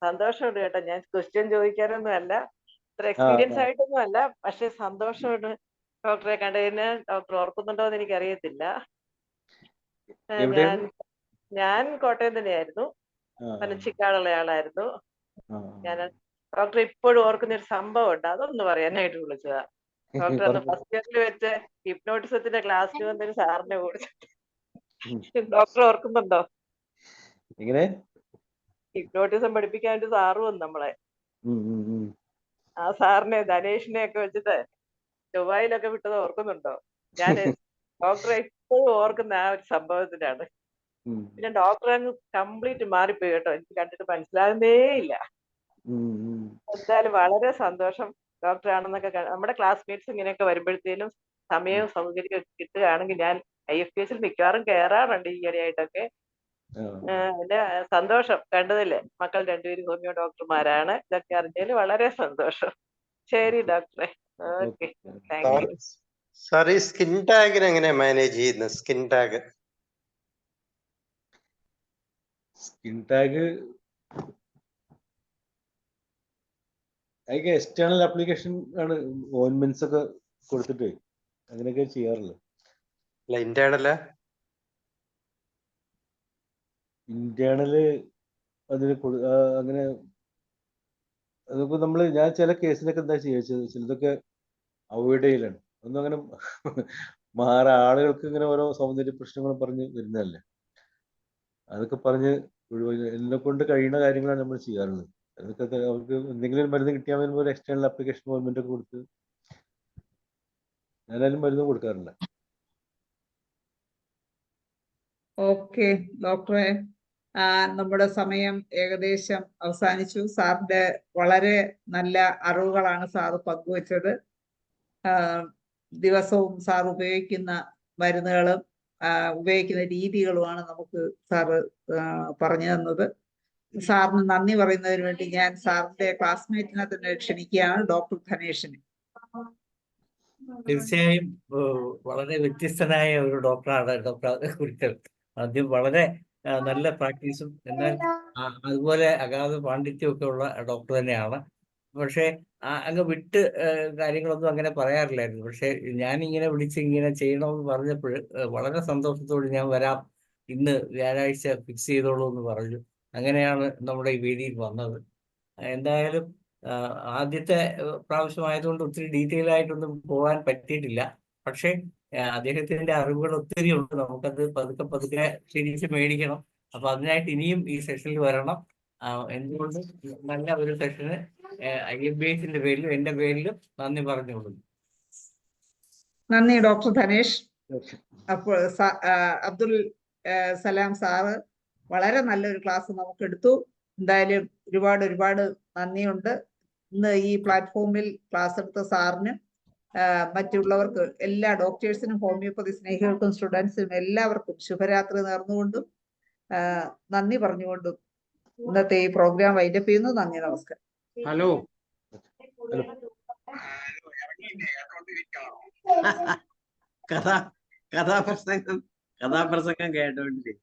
സന്തോഷമുണ്ട് കേട്ടോ. ഞാൻ ക്വസ്റ്റ്യൻ ചോദിക്കാനൊന്നും അല്ല, ഇത്ര എക്സ്പീരിയൻസ് ആയിട്ടൊന്നും അല്ല, പക്ഷെ സന്തോഷമുണ്ട് ഡോക്ടറെ കണ്ടതിന്. ഡോക്ടർ ഓർക്കുന്നുണ്ടോ എന്ന് എനിക്കറിയത്തില്ല. ഞാൻ കോട്ടയം തന്നെയായിരുന്നു, പനച്ചിക്കാടുള്ള ആളായിരുന്നു ഞാൻ. ഡോക്ടർ ഇപ്പോഴും ഓർക്കുന്ന ഒരു സംഭവം ഉണ്ട്, അതൊന്ന് പറയാനായിട്ട് വിളിച്ചതാ. ഡോക്ടർ അന്ന് ഫസ്റ്റ് ഇയറിൽ വെച്ച് ഹിപ്നോട്ടിസത്തിന്റെ ക്ലാസ്സിൽ വന്നൊരു സാറിനെ വിളിച്ചു. ഡോക്ടർ ഓർക്കുന്നുണ്ടോ? ഹിപ്നോട്ടിസം പഠിപ്പിക്കാൻ ഒരു സാറ് വന്നു നമ്മളെ. ആ സാറിനെ ധനേഷിനെ ഒക്കെ വെച്ചിട്ട് ദുബായിലൊക്കെ വിട്ടത് ഓർക്കുന്നുണ്ടോ? ഞാൻ ഡോക്ടറെ ഇപ്പോഴും ഓർക്കുന്ന ആ ഒരു സംഭവത്തിനാണ്. പിന്നെ ഡോക്ടർ അങ്ങ് കംപ്ലീറ്റ് മാറിപ്പോയി കേട്ടോ. എനിക്ക് കണ്ടിട്ട് മനസ്സിലാകുന്നേ ഇല്ല. എന്തായാലും വളരെ സന്തോഷം ഡോക്ടർ ആണെന്നൊക്കെ. നമ്മുടെ ക്ലാസ്മേറ്റ്സ് ഇങ്ങനെയൊക്കെ വരുമ്പോഴത്തേനും സമയവും സൗകര്യം കിട്ടുകയാണെങ്കിൽ ഞാൻ IFPHൽ മിക്കവാറും കയറാറുണ്ട് ഈയിടെയായിട്ടൊക്കെ. എന്റെ സന്തോഷം കണ്ടതില്ലേ. മക്കൾ 2 പേരും ഹോമിയോ ഡോക്ടർമാരാണ്. ഇതൊക്കെ അറിഞ്ഞതിൽ വളരെ സന്തോഷം. ശരി ഡോക്ടറെ. Okay, thank U. സാർ, ഈ സ്കിൻ ടാഗിന് എങ്ങനെ മാനേജ് ചെയ്യുന്നത്? സ്കിൻ ടാഗ് അതിന് എക്സ്റ്റേണൽ ആപ്ലിക്കേഷൻ ആണ്. ഓയിൻമെന്റ്സ് ഒക്കെ കൊടുത്തിട്ട് അങ്ങനെയൊക്കെ ചെയ്യാറുള്ളത്. ഇന്റേണല് ഇന്റേണല് അതിന് അങ്ങനെ അതിപ്പോ ഞാൻ ചില കേസിലൊക്കെ എന്താ ചെയ്യുക, ചിലതൊക്കെ അവോയ്ഡ് ചെയ്യലാണ്. ഒന്നും അങ്ങനെ ആളുകൾക്ക് ഇങ്ങനെ ഓരോ സൗന്ദര്യ പ്രശ്നങ്ങളും പറഞ്ഞ് വരുന്നതല്ലേ, അതൊക്കെ പറഞ്ഞ് എന്നെ കൊണ്ട് കഴിയുന്ന കാര്യങ്ങളാണ് നമ്മൾ ചെയ്യാറുള്ളത്. അതൊക്കെ അവർക്ക് എന്തെങ്കിലും ഒരു മരുന്ന് കിട്ടിയാൽ വരുമ്പോൾ ഒരു എക്സ്റ്റേണൽ അപ്ലിക്കേഷൻ ഗവൺമെന്റ് ഒക്കെ കൊടുത്ത് ഞാനായാലും മരുന്ന് കൊടുക്കാറില്ല. ഓക്കെ ഡോക്ടറെ, നമ്മുടെ സമയം ഏകദേശം അവസാനിച്ചു. സാറിന്റെ വളരെ നല്ല അറിവുകളാണ് സാറ് പങ്കുവച്ചത്. ദിവസവും സാർ ഉപയോഗിക്കുന്ന മരുന്നുകളും ഉപയോഗിക്കുന്ന രീതികളുമാണ് നമുക്ക് സാറ് പറഞ്ഞു തന്നത്. സാറിന് നന്ദി പറയുന്നതിന് വേണ്ടി ഞാൻ സാറിന്റെ ക്ലാസ്മേറ്റിനെ തന്നെ ക്ഷണിക്കുകയാണ്, ഡോക്ടർ ധനേഷിനെ. തീർച്ചയായും വളരെ വ്യത്യസ്തനായ ഒരു ഡോക്ടറാണ് ഡോക്ടർ കുരിക്കൽ. ആദ്യം വളരെ നല്ല പ്രാക്ടീസും എന്നാൽ അതുപോലെ അഗാധ പാണ്ഡിത്യം ഒക്കെ ഉള്ള ഡോക്ടർ തന്നെയാണ്. പക്ഷേ അങ്ങ് വിട്ട് കാര്യങ്ങളൊന്നും അങ്ങനെ പറയാറില്ലായിരുന്നു. പക്ഷെ ഞാനിങ്ങനെ വിളിച്ച് ഇങ്ങനെ ചെയ്യണമെന്ന് പറഞ്ഞപ്പോൾ വളരെ സന്തോഷത്തോടെ ഞാൻ വരാം, ഇന്ന് വ്യാഴാഴ്ച ഫിക്സ് ചെയ്തോളൂ എന്ന് പറഞ്ഞു. അങ്ങനെയാണ് നമ്മുടെ ഈ വേദിയിൽ വന്നത്. എന്തായാലും ആദ്യത്തെ പ്രാവശ്യമായതുകൊണ്ട് ഒത്തിരി ഡീറ്റെയിൽ ആയിട്ടൊന്നും പോകാൻ പറ്റിയിട്ടില്ല. പക്ഷേ അദ്ദേഹത്തിന്റെ അറിവുകൾ ഒത്തിരി ഉണ്ട്. നമുക്കത് പതുക്കെ പതുക്കെ ശരിച്ച് മേടിക്കണം. അപ്പൊ അതിനായിട്ട് ഇനിയും ഈ സെഷനിൽ വരണം. എന്തുകൊണ്ട് നല്ല ഒരു സെഷന് IMBSന്റെ പേരിലും എന്റെ പേരിലും നന്ദി പറഞ്ഞുകൊള്ളുന്നു. നന്ദി ഡോക്ടർ ധനേഷ്. അപ്പോൾ അബ്ദുൽ സലാം സാറ് വളരെ നല്ലൊരു ക്ലാസ് നമുക്ക് എടുത്തു. എന്തായാലും ഒരുപാട് നന്ദിയുണ്ട്. ഇന്ന് ഈ പ്ലാറ്റ്ഫോമിൽ ക്ലാസ് എടുത്ത സാറിന് മറ്റുള്ളവർക്ക് എല്ലാ ഡോക്ടേഴ്സിനും ഹോമിയോപ്പതി സ്നേഹികൾക്കും സ്റ്റുഡൻസിനും എല്ലാവർക്കും ശുഭരാത്രി നേർന്നുകൊണ്ടും നന്ദി പറഞ്ഞുകൊണ്ടും ഇന്നത്തെ ഈ പ്രോഗ്രാം വൈൻഡപ്പ് ചെയ്യുന്നു. നന്ദി, നമസ്കാരം. ഹലോ കഥാപ്രസംഗം കേട്ടോണ്ടിരിക്കും.